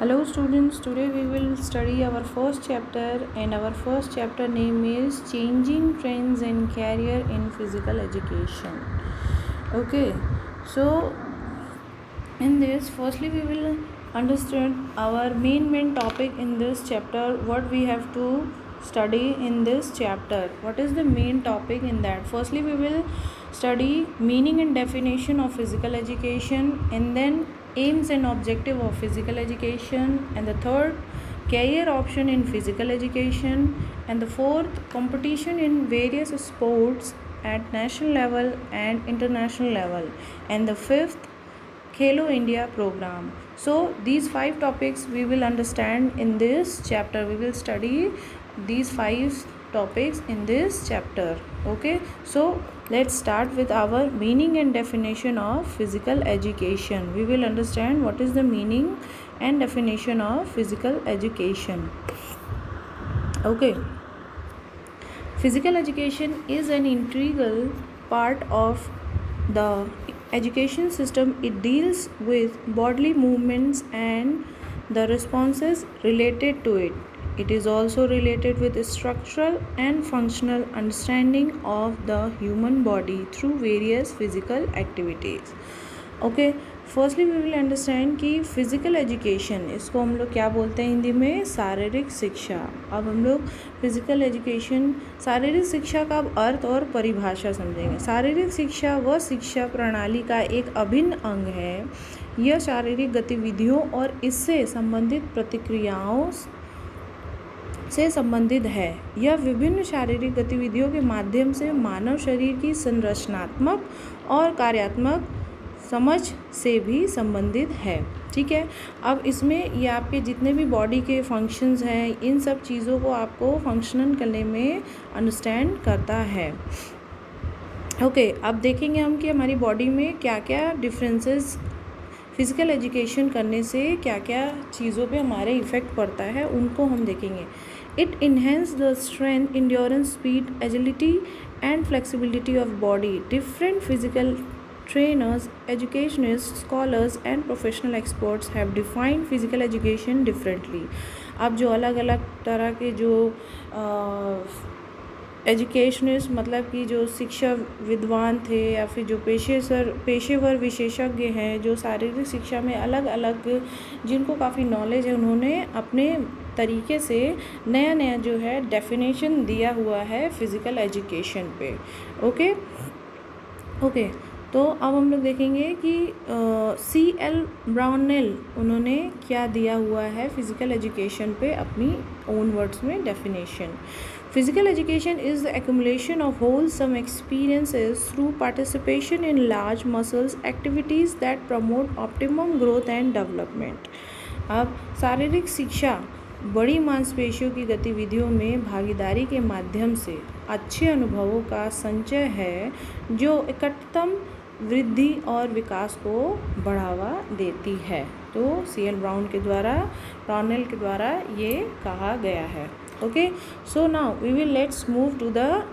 Hello students, today we will study our first chapter and our first chapter name is Changing Trends in Career in Physical Education. Okay, so in this firstly we will understand our main topic in this chapter, what we have to study in this chapter, what is the main topic in that. Firstly we will study meaning and definition of physical education, and then aims and objective of physical education, and the third career option in physical education, and the fourth competition in various sports at national level and international level, and the fifth Khelo India program. So these 5 topics we will understand in this chapter. We will study these 5 topics in this chapter. Okay, so let's start with our meaning and definition of physical education. We will understand what is the meaning and definition of physical education. Okay, physical education is an integral part of the education system. It deals with bodily movements and the responses related to it. It is also related with structural and functional understanding of the human body through various physical activities. Okay, firstly we will understand कि physical education, इसको हम लोग क्या बोलते हैं हिंदी में, शारीरिक शिक्षा. अब हम लोग फ़िज़िकल एजुकेशन, शारीरिक शिक्षा का अब अर्थ और परिभाषा समझेंगे. शारीरिक शिक्षा वह शिक्षा प्रणाली का एक अभिन्न अंग है. यह शारीरिक गतिविधियों और इससे संबंधित प्रतिक्रियाओं से संबंधित है. यह विभिन्न शारीरिक गतिविधियों के माध्यम से मानव शरीर की संरचनात्मक और कार्यात्मक समझ से भी संबंधित है. ठीक है, अब इसमें ये आपके जितने भी बॉडी के फंक्शंस हैं, इन सब चीज़ों को आपको फंक्शनल करने में अंडरस्टैंड करता है. ओके, अब देखेंगे हम कि हमारी बॉडी में क्या क्या डिफरेंसेस फिज़िकल एजुकेशन करने से क्या क्या चीज़ों पे हमारे इफ़ेक्ट पड़ता है, उनको हम देखेंगे. It enhance the strength, endurance, speed, agility and flexibility of body. Different physical trainers, educationists, scholars and professional experts have defined physical education differently. अब जो अलग अलग तरह के जो एजुकेशनिस्ट, मतलब कि जो शिक्षा विद्वान थे या फिर जो पेशेवर विशेषज्ञ हैं, जो शारीरिक शिक्षा में अलग अलग जिनको काफ़ी नॉलेज है, उन्होंने अपने तरीके से नया नया जो है डेफिनेशन दिया हुआ है फ़िज़िकल एजुकेशन पे. ओके, तो अब हम लोग देखेंगे कि C.L. ब्राउनेल उन्होंने क्या दिया हुआ है फ़िज़िकल एजुकेशन पे अपनी ओन वर्ड्स में definition. Physical education is the accumulation of wholesome experiences through participation in large muscles activities that promote optimum growth and development. अब शारीरिक शिक्षा बड़ी मांसपेशियों की गतिविधियों में भागीदारी के माध्यम से अच्छे अनुभवों का संचय है, जो इकट्ठतम वृद्धि और विकास को बढ़ावा देती है. तो C.L. ब्राउनेल के द्वारा ये कहा गया है. Okay, so now we will let's move to the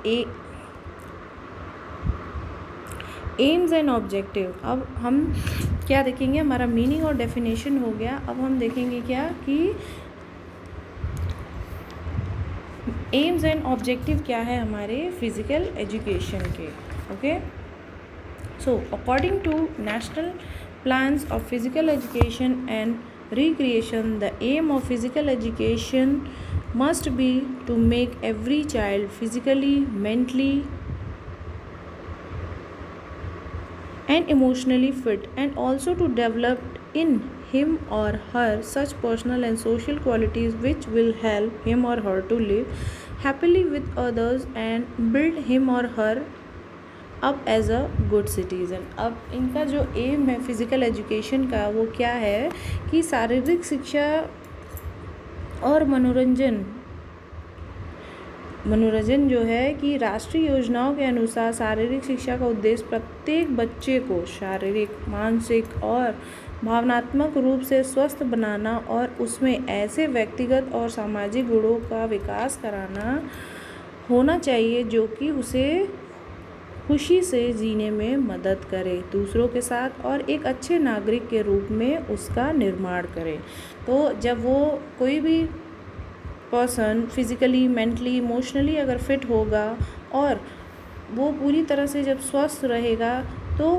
aims and objective. अब हम क्या देखेंगे, हमारा मीनिंग और डेफिनेशन हो गया. अब हम देखेंगे क्या कि एम्स एंड ऑब्जेक्टिव क्या है हमारे फिज़िकल एजुकेशन के. Okay, so according to national plans of physical education and recreation, the aim of physical education must be to make every child physically, mentally and emotionally fit, and also to develop in him or her such personal and social qualities which will help him or her to live happily with others and build him or her अब as a good citizen. अब इनका जो M है physical education का, वो क्या है कि शारीरिक शिक्षा और मनोरंजन जो है कि राष्ट्रीय योजनाओं के अनुसार शारीरिक शिक्षा का उद्देश्य प्रत्येक बच्चे को शारीरिक, मानसिक और भावनात्मक रूप से स्वस्थ बनाना और उसमें ऐसे व्यक्तिगत और सामाजिक गुणों का विकास कराना होना चाहिए जो कि उसे खुशी से जीने में मदद करे दूसरों के साथ और एक अच्छे नागरिक के रूप में उसका निर्माण करे। तो जब वो कोई भी पर्सन फिज़िकली, मेंटली, इमोशनली अगर फिट होगा और वो पूरी तरह से जब स्वस्थ रहेगा तो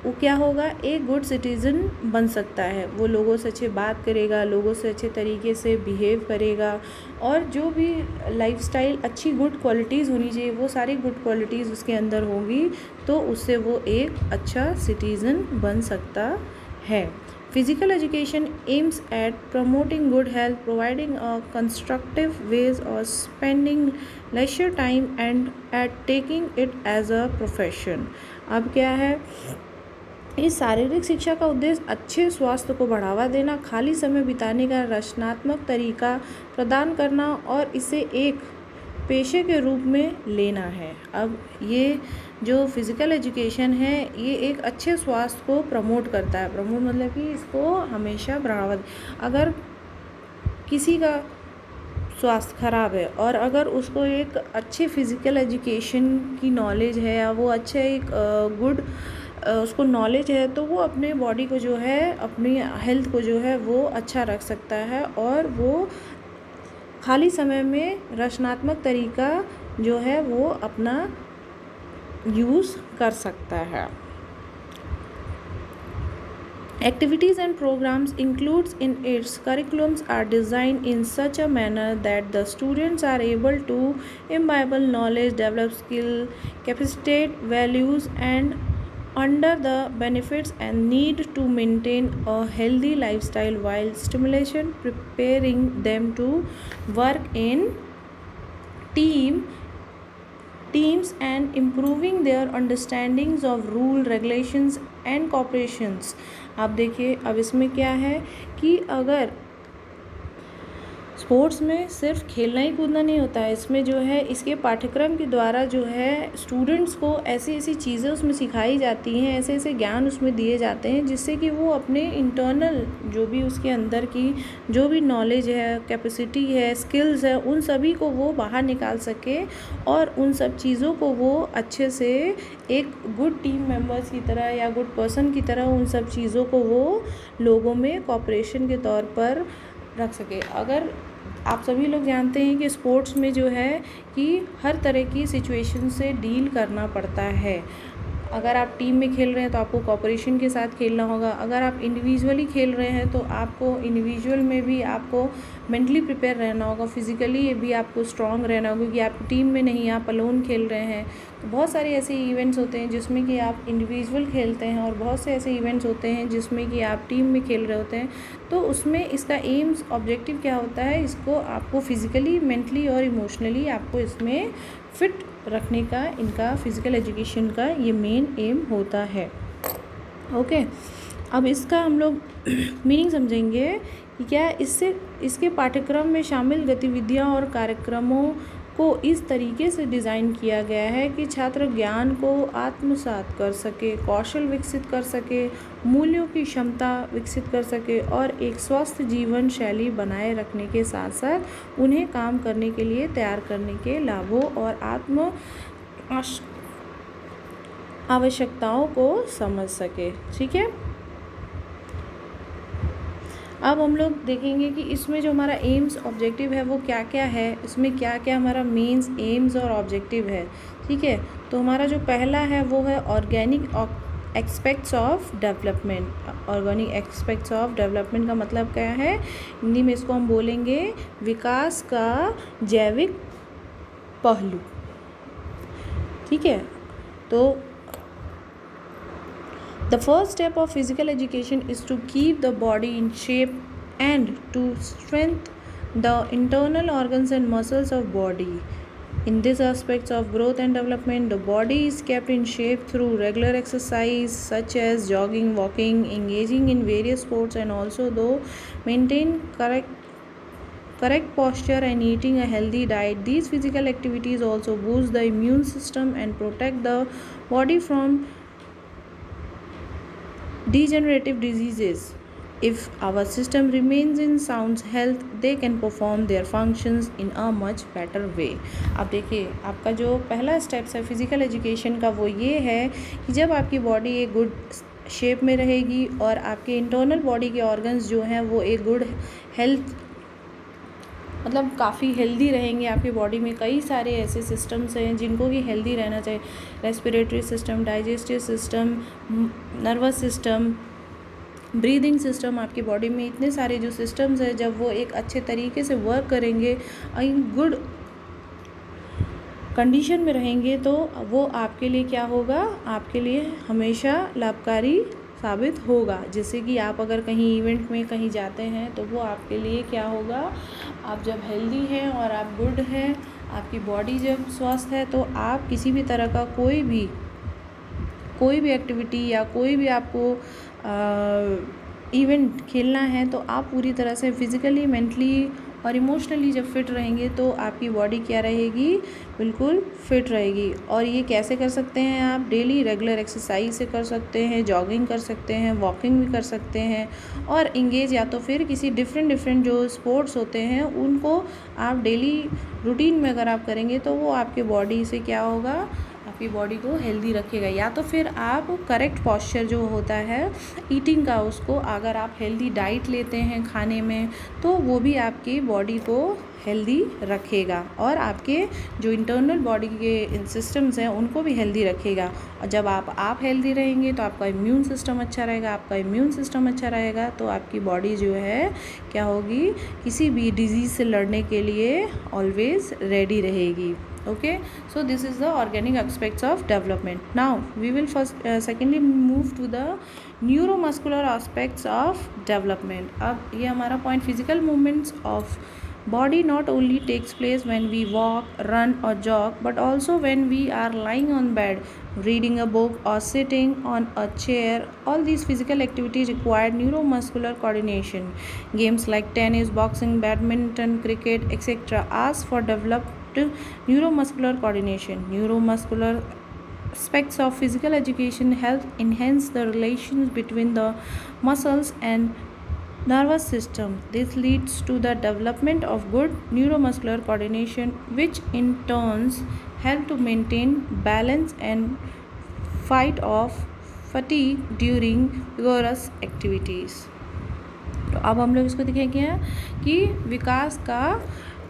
वो क्या होगा, एक गुड सिटीज़न बन सकता है। वो लोगों से अच्छे बात करेगा, लोगों से अच्छे तरीके से बिहेव करेगा और जो भी लाइफस्टाइल अच्छी गुड क्वालिटीज़ होनी चाहिए वो सारी गुड क्वालिटीज़ उसके अंदर होंगी तो उससे वो एक अच्छा सिटीज़न बन सकता है। Physical education aims at promoting good health, providing a constructive ways of spending leisure time and at taking it as a profession। अब क्या है, इस शारीरिक शिक्षा का उद्देश्य अच्छे स्वास्थ्य को बढ़ावा देना, खाली समय बिताने का रचनात्मक तरीका प्रदान करना और इसे एक पेशे के रूप में लेना है। अब ये जो फिज़िकल एजुकेशन है ये एक अच्छे स्वास्थ्य को प्रमोट करता है। प्रमोट मतलब कि इसको हमेशा बढ़ावा अगर किसी का स्वास्थ्य खराब है और अगर उसको एक अच्छे फिज़िकल एजुकेशन की नॉलेज है या वो अच्छे एक गुड उसको नॉलेज है तो वो अपने बॉडी को जो है, अपनी हेल्थ को जो है वो अच्छा रख सकता है और वो खाली समय में रचनात्मक तरीका जो है वो अपना यूज़ कर सकता है। Activities and programs includes in its curriculums are designed in such a manner that the students are able to imbibe knowledge, develop skill, capacitate values and under the benefits and need to maintain a healthy lifestyle while stimulation preparing them to work in teams and improving their understandings of rule, regulations and corporations। आप देखिए अब इसमें क्या है कि अगर sports में सिर्फ खेलना ही कूदना नहीं होता है, इसमें जो है इसके पाठ्यक्रम के द्वारा जो है स्टूडेंट्स को ऐसी ऐसी चीज़ें उसमें सिखाई जाती हैं, ऐसे ऐसे ज्ञान उसमें दिए जाते हैं जिससे कि वो अपने इंटरनल जो भी उसके अंदर की जो भी नॉलेज है, कैपेसिटी है, स्किल्स है, उन सभी को वो बाहर निकाल सके और उन सब चीज़ों को वो अच्छे से एक गुड टीम मेंबर्स की तरह या गुड पर्सन की तरह उन सब चीज़ों को वो लोगों में कोऑपरेशन के तौर पर रख सके। अगर आप सभी लोग जानते हैं कि स्पोर्ट्स में जो है कि हर तरह की सिचुएशन से डील करना पड़ता है। अगर आप टीम में खेल रहे हैं तो आपको कोऑपरेशन के साथ खेलना होगा, अगर आप इंडिविजुअली खेल रहे हैं तो आपको इंडिविजुअल में भी आपको मेंटली प्रिपेयर रहना होगा, फिज़िकली भी आपको स्ट्रांग रहना होगा क्योंकि आप टीम में नहीं, आप अलोन खेल रहे हैं। तो बहुत सारे ऐसे इवेंट्स होते हैं जिसमें कि आप इंडिविजुअल खेलते हैं और बहुत से ऐसे इवेंट्स होते हैं जिसमें कि आप टीम में खेल रहे होते हैं। तो उसमें इसका एम्स ऑब्जेक्टिव क्या होता है, इसको आपको फिज़िकली, मेंटली और इमोशनली आपको इसमें फिट रखने का इनका फिज़िकल एजुकेशन का ये मेन एम होता है। ओके, अब इसका हम लोग मीनिंग समझेंगे कि क्या इसके पाठ्यक्रम में शामिल गतिविधियाँ और कार्यक्रमों को इस तरीके से डिज़ाइन किया गया है कि छात्र ज्ञान को आत्मसात कर सके, कौशल विकसित कर सके, मूल्यों की क्षमता विकसित कर सके और एक स्वस्थ जीवन शैली बनाए रखने के साथ साथ उन्हें काम करने के लिए तैयार करने के लाभों और आत्म आवश्यकताओं को समझ सके। ठीक है, अब हम लोग देखेंगे कि इसमें जो हमारा एम्स ऑब्जेक्टिव है वो क्या क्या है, इसमें क्या क्या हमारा मेंस एम्स और ऑब्जेक्टिव है। ठीक है, तो हमारा जो पहला है वो है organic aspects of development. Organic aspects of development का मतलब क्या है, हिंदी में इसको हम बोलेंगे विकास का जैविक पहलू। ठीक है, तो the first step of physical education is to keep the body in shape and to strengthen the internal organs and muscles of body. In these aspects of growth and development, the body is kept in shape through regular exercise such as jogging, walking, engaging in various sports and also though maintain correct posture and eating a healthy diet. These physical activities also boost the immune system and protect the body from degenerative diseases If our system remains in sound health, they can perform their functions in a much better way. अब देखिए, आपका जो पहला steps है physical education का वो ये है कि जब आपकी बॉडी एक गुड शेप में रहेगी और आपके इंटरनल बॉडी के ऑर्गन्स जो हैं वो एक गुड हेल्थ मतलब काफ़ी हेल्दी रहेंगे। आपकी बॉडी में कई सारे ऐसे सिस्टम्स हैं जिनको कि हेल्दी रहना चाहिए, respiratory system, digestive system, nervous system, breathing system. आपकी बॉडी में इतने सारे जो सिस्टम्स हैं, जब वो एक अच्छे तरीके से वर्क करेंगे, इन गुड कंडीशन में रहेंगे, तो वो आपके लिए क्या होगा, आपके लिए हमेशा लाभकारी साबित होगा। जैसे कि आप अगर कहीं इवेंट में कहीं जाते हैं तो वो आपके लिए क्या होगा, आप जब हेल्दी हैं और आप गुड हैं, आपकी बॉडी जब स्वस्थ है, तो आप किसी भी तरह का कोई भी एक्टिविटी या कोई भी आपको इवेंट खेलना है तो आप पूरी तरह से फिज़िकली, मेंटली और इमोशनली जब फिट रहेंगे तो आपकी बॉडी क्या रहेगी, बिल्कुल फिट रहेगी। और ये कैसे कर सकते हैं आप, डेली रेगुलर एक्सरसाइज से कर सकते हैं, जॉगिंग कर सकते हैं, वॉकिंग भी कर सकते हैं, और इंगेज या तो फिर किसी डिफरेंट जो स्पोर्ट्स होते हैं उनको आप डेली रूटीन में अगर आप करेंगे तो वो आपके बॉडी से क्या होगा, आपकी बॉडी को हेल्दी रखेगा। या तो फिर आप करेक्ट पॉस्चर जो होता है ईटिंग का, उसको अगर आप हेल्दी डाइट लेते हैं खाने में, तो वो भी आपकी बॉडी को हेल्दी रखेगा और आपके जो इंटरनल बॉडी के सिस्टम्स हैं उनको भी हेल्दी रखेगा। और जब आप हेल्दी रहेंगे तो आपका इम्यून सिस्टम अच्छा रहेगा, आपका इम्यून सिस्टम अच्छा रहेगा तो आपकी बॉडी जो है क्या होगी, किसी भी डिजीज़ से लड़ने के लिए ऑलवेज रेडी रहेगी। Okay, so this is the organic aspects of development. Now we will secondly move to the neuromuscular aspects of development. अब ये हमारा point, physical movements of body not only takes place when we walk, run or jog, but also when we are lying on bed, reading a book or sitting on a chair. All these physical activities require neuromuscular coordination. Games like tennis, boxing, badminton, cricket, etc. ask for developed neuromuscular coordination. Neuromuscular aspects of physical education help enhance the relations between the muscles and nervous system. This leads to the development of good neuromuscular coordination, which in turn help to maintain balance and fight off fatigue during vigorous activities. तो अब हम लोग इसको देखेंगे कि विकास का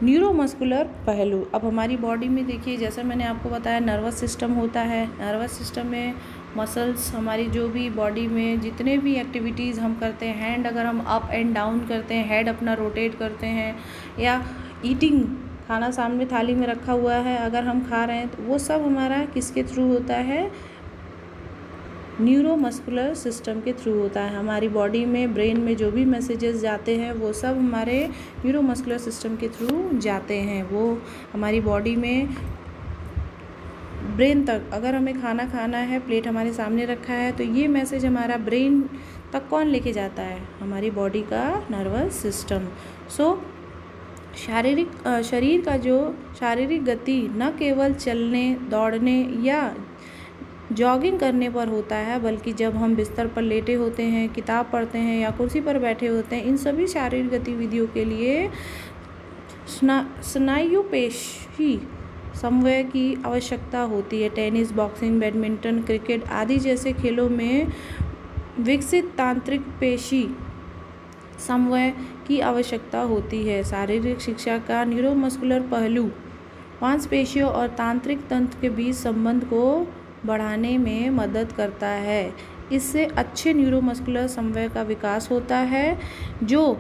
neuromuscular पहलू। अब हमारी बॉडी में देखिए, जैसा मैंने आपको बताया, नर्वस सिस्टम होता है। नर्वस सिस्टम में मसल्स, हमारी जो भी बॉडी में जितने भी एक्टिविटीज़ हम करते हैं, हैंड अगर हम अप एंड डाउन करते हैं, हेड अपना रोटेट करते हैं, या ईटिंग, खाना सामने थाली में रखा हुआ है अगर हम खा रहे हैं, तो वो सब हमारा किसके थ्रू होता है, न्यूरोमस्कुलर सिस्टम के थ्रू होता है। हमारी बॉडी में, ब्रेन में जो भी मैसेजेस जाते हैं वो सब हमारे न्यूरोमस्कुलर सिस्टम के थ्रू जाते हैं। वो हमारी बॉडी में ब्रेन तक, अगर हमें खाना खाना है, प्लेट हमारे सामने रखा है, तो ये मैसेज हमारा ब्रेन तक कौन लेके जाता है, हमारी बॉडी का नर्वस सिस्टम। शरीर का जो शारीरिक गति न केवल चलने, दौड़ने या जॉगिंग करने पर होता है, बल्कि जब हम बिस्तर पर लेटे होते हैं, किताब पढ़ते हैं या कुर्सी पर बैठे होते हैं, इन सभी शारीरिक गतिविधियों के लिए स्नायु पेशी समन्वय की आवश्यकता होती है। टेनिस, बॉक्सिंग, बैडमिंटन, क्रिकेट आदि जैसे खेलों में विकसित तांत्रिक पेशी समन्वय की आवश्यकता होती है। शारीरिक शिक्षा का न्यूरोमस्कुलर पहलू मांसपेशियों और तांत्रिक तंत्र के बीच संबंध को बढ़ाने में मदद करता है। इससे अच्छे न्यूरोमस्कुलर समन्वय का विकास होता है, जो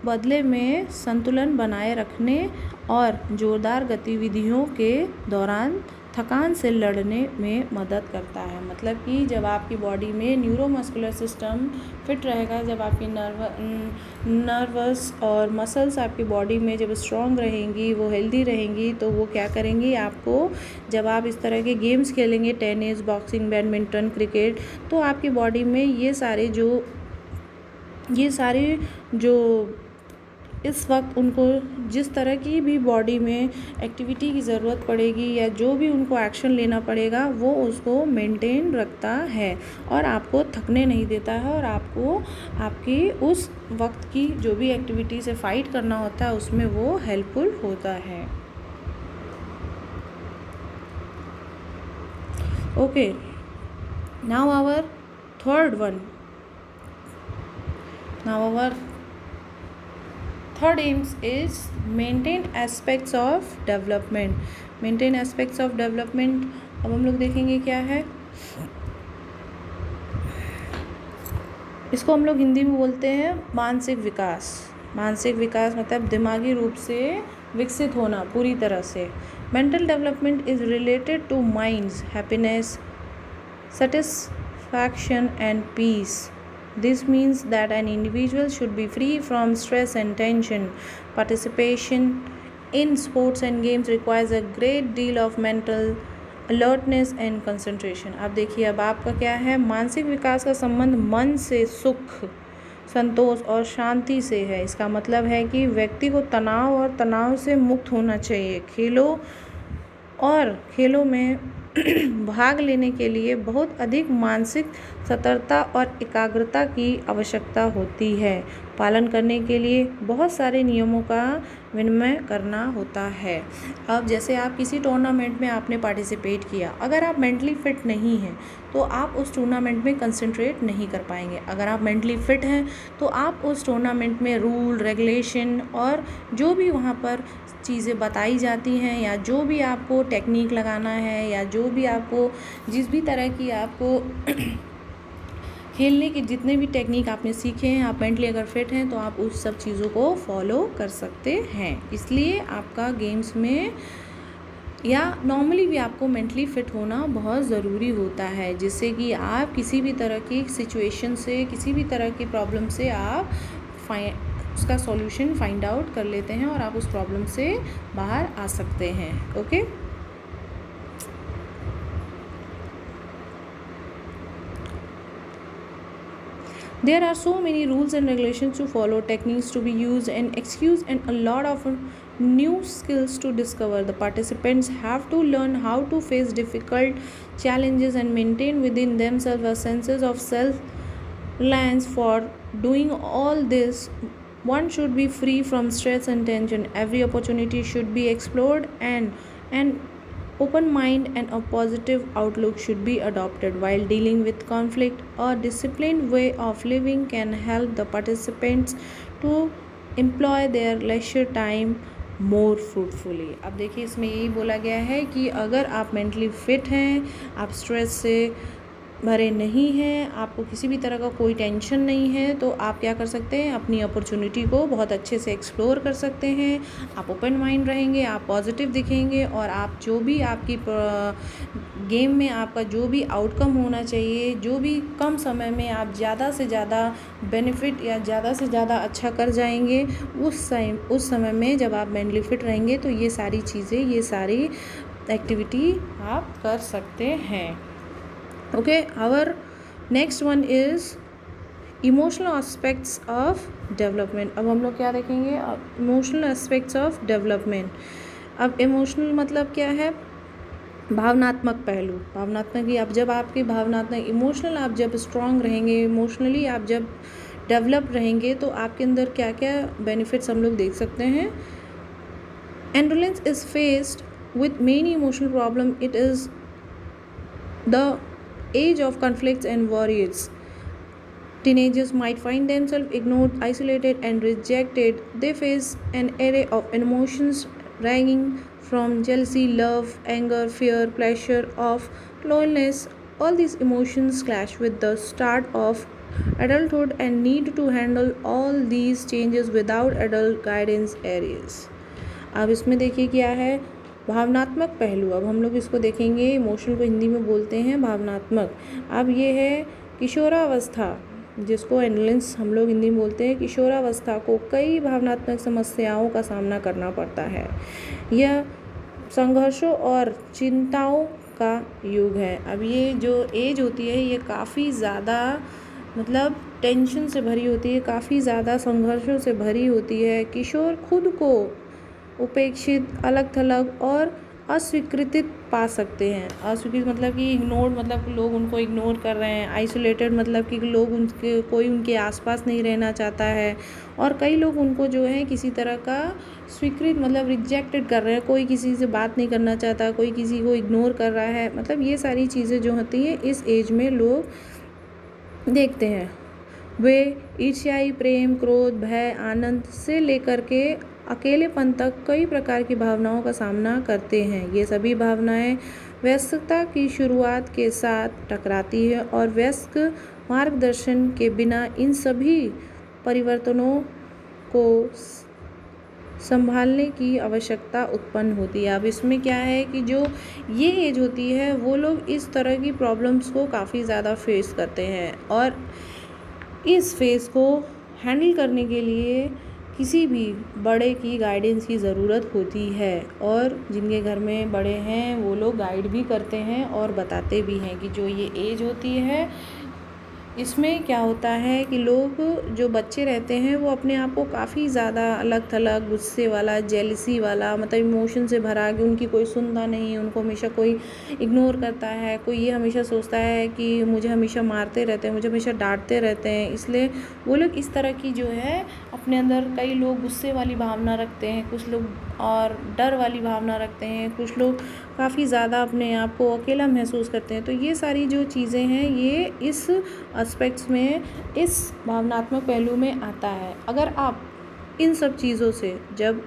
बदले में संतुलन बनाए रखने और जोरदार गतिविधियों के दौरान थकान से लड़ने में मदद करता है। मतलब कि जब आपकी बॉडी में न्यूरोमस्कुलर सिस्टम फिट रहेगा, जब आपकी नर्वस और मसल्स आपकी बॉडी में जब स्ट्रॉन्ग रहेंगी, वो हेल्दी रहेंगी, तो वो क्या करेंगी, आपको जब आप इस तरह के गेम्स खेलेंगे, टेनिस, बॉक्सिंग, बैडमिंटन, क्रिकेट, तो आपकी बॉडी में ये सारे जो इस वक्त उनको जिस तरह की भी बॉडी में एक्टिविटी की ज़रूरत पड़ेगी या जो भी उनको एक्शन लेना पड़ेगा वो उसको मेंटेन रखता है और आपको थकने नहीं देता है और आपको आपकी उस वक्त की जो भी एक्टिविटी से फाइट करना होता है उसमें वो हेल्पफुल होता है। Okay, now our third one, now our third aims is maintain aspects of development. maintain aspects of development, अब हम लोग देखेंगे क्या है। इसको हम लोग हिंदी में बोलते हैं मानसिक विकास। मानसिक विकास मतलब दिमागी रूप से विकसित होना पूरी तरह से। Mental development is related two minds happiness, satisfaction and peace. This means that an individual should be free from stress and tension. Participation in sports and games requires a great deal of mental alertness and concentration. अब देखिए, अब आपका क्या है, मानसिक विकास का संबंध मन से, सुख, संतोष और शांति से है। इसका मतलब है कि व्यक्ति को तनाव और तनाव से मुक्त होना चाहिए। खेलों में भाग लेने के लिए बहुत अधिक मानसिक सतर्कता और एकाग्रता की आवश्यकता होती है। पालन करने के लिए बहुत सारे नियमों का विनिमय करना होता है। अब जैसे आप किसी टूर्नामेंट में आपने पार्टिसिपेट किया, अगर आप मेंटली फिट नहीं हैं तो आप उस टूर्नामेंट में कंसंट्रेट नहीं कर पाएंगे। अगर आप मेंटली फिट हैं तो आप उस टूर्नामेंट में रूल रेगुलेशन और जो भी वहाँ पर चीज़ें बताई जाती हैं या जो भी आपको टेक्निक लगाना है या जो भी आपको जिस भी तरह की आपको खेलने के जितने भी टेक्निक आपने सीखे हैं, आप मेंटली अगर फिट हैं तो आप उस सब चीज़ों को फॉलो कर सकते हैं। इसलिए आपका गेम्स में या नॉर्मली भी आपको मेंटली फिट होना बहुत ज़रूरी होता है, जिससे कि आप किसी भी तरह की सिचुएशन से, किसी भी तरह की प्रॉब्लम से आप उसका सॉल्यूशन फाइंड आउट कर लेते हैं और आप उस प्रॉब्लम से बाहर आ सकते हैं। Okay, there are so many rules and regulations to follow, techniques to be used and excused, and a lot of new skills to discover. The participants have to learn how to face difficult challenges and maintain within themselves a sense of self-reliance. For doing all this, one should be free from stress and tension. Every opportunity should be explored and an open mind and a positive outlook should be adopted. While dealing with conflict, a disciplined way of living can help the participants to employ their leisure time more fruitfully. अब देखिए, इसमें यही बोला गया है कि अगर आप मेंटली फिट हैं, आप स्ट्रेस से भरे नहीं हैं, आपको किसी भी तरह का कोई टेंशन नहीं है, तो आप क्या कर सकते हैं, अपनी अपॉर्चुनिटी को बहुत अच्छे से एक्सप्लोर कर सकते हैं। आप ओपन माइंड रहेंगे, आप पॉजिटिव दिखेंगे और आप जो भी आपकी गेम में आपका जो भी आउटकम होना चाहिए, जो भी कम समय में आप ज़्यादा से ज़्यादा बेनिफिट या ज़्यादा से ज़्यादा अच्छा कर जाएंगे, उस समय में जब आप मेंटली फिट रहेंगे तो ये सारी चीज़ें, ये सारी एक्टिविटी आप कर सकते हैं। Okay, our next one is emotional aspects of development. अब हम लोग क्या देखेंगे, emotional aspects of development. अब emotional मतलब क्या है, भावनात्मक पहलू। भावनात्मक ही, अब जब आपके भावनात्मक इमोशनल आप जब स्ट्रांग रहेंगे, इमोशनली आप जब डेवलप रहेंगे तो आपके अंदर क्या क्या बेनिफिट्स हम लोग देख सकते हैं। Adolescence is faced with many emotional problem. It is the age of conflicts and worries. Teenagers might find themselves ignored, isolated and rejected. They face an array of emotions ranging from jealousy, love, anger, fear, pleasure, of loneliness. All these emotions clash with the start of adulthood and need to handle all these changes without adult guidance areas. अब इसमें देखिए क्या है, भावनात्मक पहलू। अब हम लोग इसको देखेंगे, इमोशन को हिंदी में बोलते हैं भावनात्मक। अब ये है किशोरावस्था, जिसको एंडोलेंस हम लोग हिंदी में बोलते हैं। किशोरावस्था को कई भावनात्मक समस्याओं का सामना करना पड़ता है। यह संघर्षों और चिंताओं का युग है। अब ये जो एज होती है ये काफ़ी ज़्यादा मतलब टेंशन से भरी होती है, काफ़ी ज़्यादा संघर्षों से भरी होती है। किशोर खुद को उपेक्षित, अलग थलग और अस्वीकृत पा सकते हैं। अस्वीकृत मतलब कि इग्नोर्ड, मतलब लोग उनको इग्नोर कर रहे हैं। आइसोलेटेड मतलब कि लोग उनके कोई उनके आसपास नहीं रहना चाहता है। और कई लोग उनको जो है किसी तरह का स्वीकृत मतलब रिजेक्टेड कर रहे हैं, कोई किसी से बात नहीं करना चाहता, कोई किसी को इग्नोर कर रहा है। मतलब ये सारी चीज़ें जो होती हैं इस एज में लोग देखते हैं। वे ईर्ष्याई, प्रेम, क्रोध, भय, आनंद से लेकर के अकेलेपन तक कई प्रकार की भावनाओं का सामना करते हैं। ये सभी भावनाएं व्यस्तता की शुरुआत के साथ टकराती है और व्यस्क मार्गदर्शन के बिना इन सभी परिवर्तनों को संभालने की आवश्यकता उत्पन्न होती है। अब इसमें क्या है कि जो ये एज होती है वो लोग इस तरह की प्रॉब्लम्स को काफ़ी ज़्यादा फेस करते हैं और इस फेज़ को हैंडल करने के लिए किसी भी बड़े की गाइडेंस की ज़रूरत होती है। और जिनके घर में बड़े हैं वो लोग गाइड भी करते हैं और बताते भी हैं कि जो ये एज होती है इसमें क्या होता है कि लोग जो बच्चे रहते हैं वो अपने आप को काफ़ी ज़्यादा अलग थलग, गुस्से वाला, जेलसी वाला, मतलब इमोशन से भरा कि उनकी कोई सुनता नहीं, उनको हमेशा कोई इग्नोर करता है। कोई ये हमेशा सोचता है कि मुझे हमेशा मारते रहते हैं, मुझे हमेशा डांटते रहते हैं। इसलिए वो लोग इस तरह की जो है अपने अंदर, कई लोग गुस्से वाली भावना रखते हैं, कुछ लोग और डर वाली भावना रखते हैं, कुछ लोग काफ़ी ज़्यादा अपने आप को अकेला महसूस करते हैं। तो ये सारी जो चीज़ें हैं ये इस एस्पेक्ट्स में, इस भावनात्मक पहलू में आता है। अगर आप इन सब चीज़ों से जब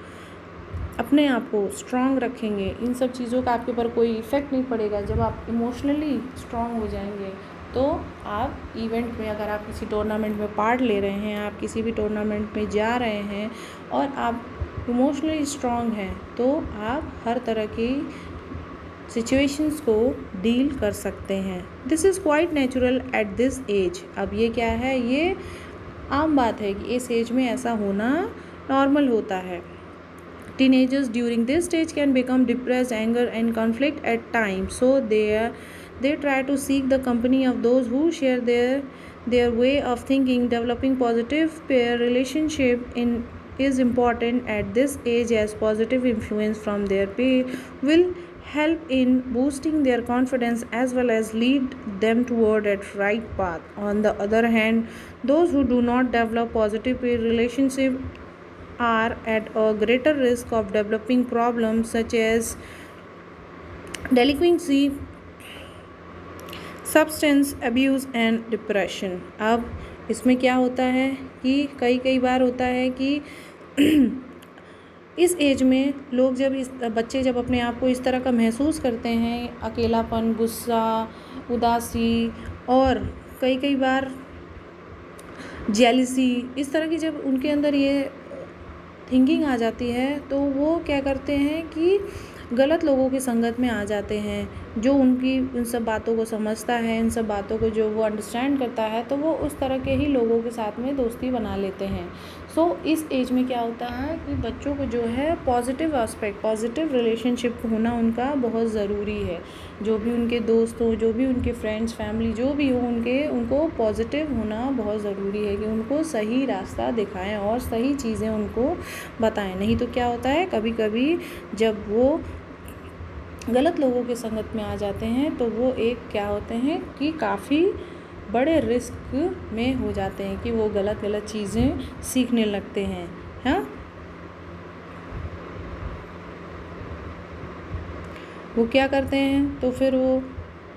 अपने आप को स्ट्रांग रखेंगे, इन सब चीज़ों का आपके ऊपर कोई इफ़ेक्ट नहीं पड़ेगा, जब आप इमोशनली स्ट्रांग हो जाएंगे तो आप इवेंट में, अगर आप किसी टूर्नामेंट में पार्ट ले रहे हैं, आप किसी भी टूर्नामेंट में जा रहे हैं और आप इमोशनली स्ट्रांग हैं तो आप हर तरह की सिचुएशंस को डील कर सकते हैं। This is quite natural at this age. अब ये क्या है, ये आम बात है कि इस एज में ऐसा होना नॉर्मल होता है। Teenagers during this stage can become depressed, anger and conflict at times, so they try to seek the company of those who share their way of thinking. Developing positive peer relationship is important at this age, as positive influence from their peer will help in boosting their confidence as well as lead them toward a right path. On the other hand, those who do not develop positive peer relationship are at a greater risk of developing problems such as delinquency, substance abuse and depression. अब इसमें क्या होता है कि कई बार होता है कि इस एज में लोग बच्चे जब अपने आप को इस तरह का महसूस करते हैं, अकेलापन, गुस्सा, उदासी और कई बार जेलसी, इस तरह की जब उनके अंदर ये थिंकिंग आ जाती है तो वो क्या करते हैं कि गलत लोगों की संगत में आ जाते हैं। जो उनकी उन सब बातों को समझता है, इन सब बातों को जो वो अंडरस्टैंड करता है, तो वो उस तरह के ही लोगों के साथ में दोस्ती बना लेते हैं। सो इस एज में क्या होता है कि बच्चों को जो है पॉजिटिव एस्पेक्ट, पॉजिटिव रिलेशनशिप होना उनका बहुत ज़रूरी है। जो भी उनके दोस्त हो, जो भी उनके फ्रेंड्स, फैमिली जो भी हो, उनको पॉजिटिव होना बहुत ज़रूरी है कि उनको सही रास्ता दिखाएं और सही चीज़ें उनको बताएं। नहीं तो क्या होता है, कभी कभी जब वो गलत लोगों के संगत में आ जाते हैं तो वो क्या होते हैं कि काफ़ी बड़े रिस्क में हो जाते हैं कि वो गलत चीज़ें सीखने लगते हैं। हाँ, वो क्या करते हैं तो फिर वो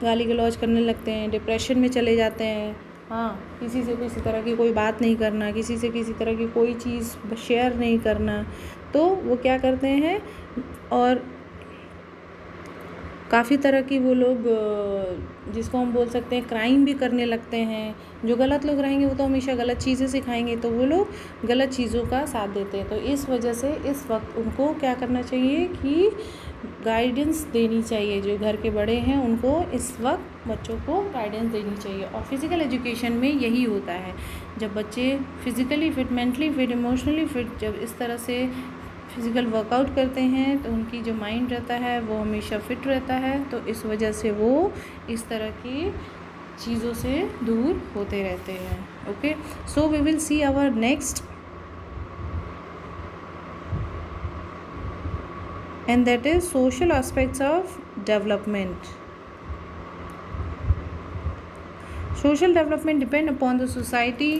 गाली गलौज करने लगते हैं, डिप्रेशन में चले जाते हैं। हाँ, किसी से किसी तरह की कोई बात नहीं करना, किसी से किसी तरह की कोई चीज़ शेयर नहीं करना, तो वो क्या करते हैं और काफ़ी तरह की वो लोग, जिसको हम बोल सकते हैं क्राइम भी करने लगते हैं। जो गलत लोग रहेंगे वो तो हमेशा गलत चीज़ें सिखाएंगे, तो वो लोग गलत चीज़ों का साथ देते हैं। तो इस वजह से इस वक्त उनको क्या करना चाहिए कि गाइडेंस देनी चाहिए। जो घर के बड़े हैं उनको इस वक्त बच्चों को गाइडेंस देनी चाहिए। और फिज़िकल एजुकेशन में यही होता है, जब बच्चे physically fit, mentally fit, emotionally fit, जब इस तरह से फिज़िकल वर्कआउट करते हैं तो उनकी जो माइंड रहता है वो हमेशा फिट रहता है। तो इस वजह से वो इस तरह की चीज़ों से दूर होते रहते हैं. Okay, so we will see our next, and that is social aspects of development. Social development depend upon the society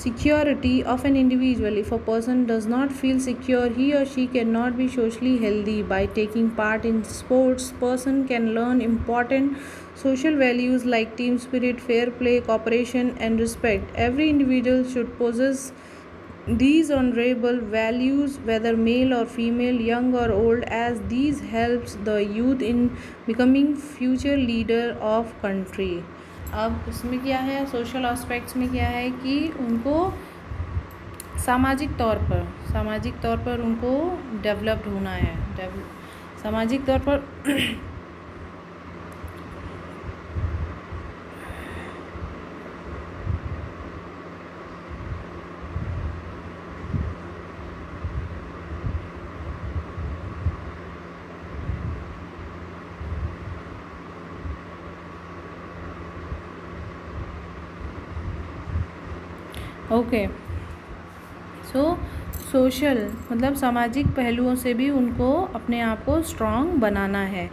security of an individual. If a person does not feel secure, he or she cannot be socially healthy. By taking part in sports, person can learn important social values like team spirit, fair play, cooperation, and respect. Every individual should possess these honorable values, whether male or female, young or old, as these helps the youth in becoming future leader of country. अब इसमें क्या है, social aspects में क्या है कि उनको सामाजिक तौर पर उनको डेवलप्ड होना है, सामाजिक तौर पर ओके, सो सोशल मतलब सामाजिक पहलुओं से भी उनको अपने आप को स्ट्रॉन्ग बनाना है.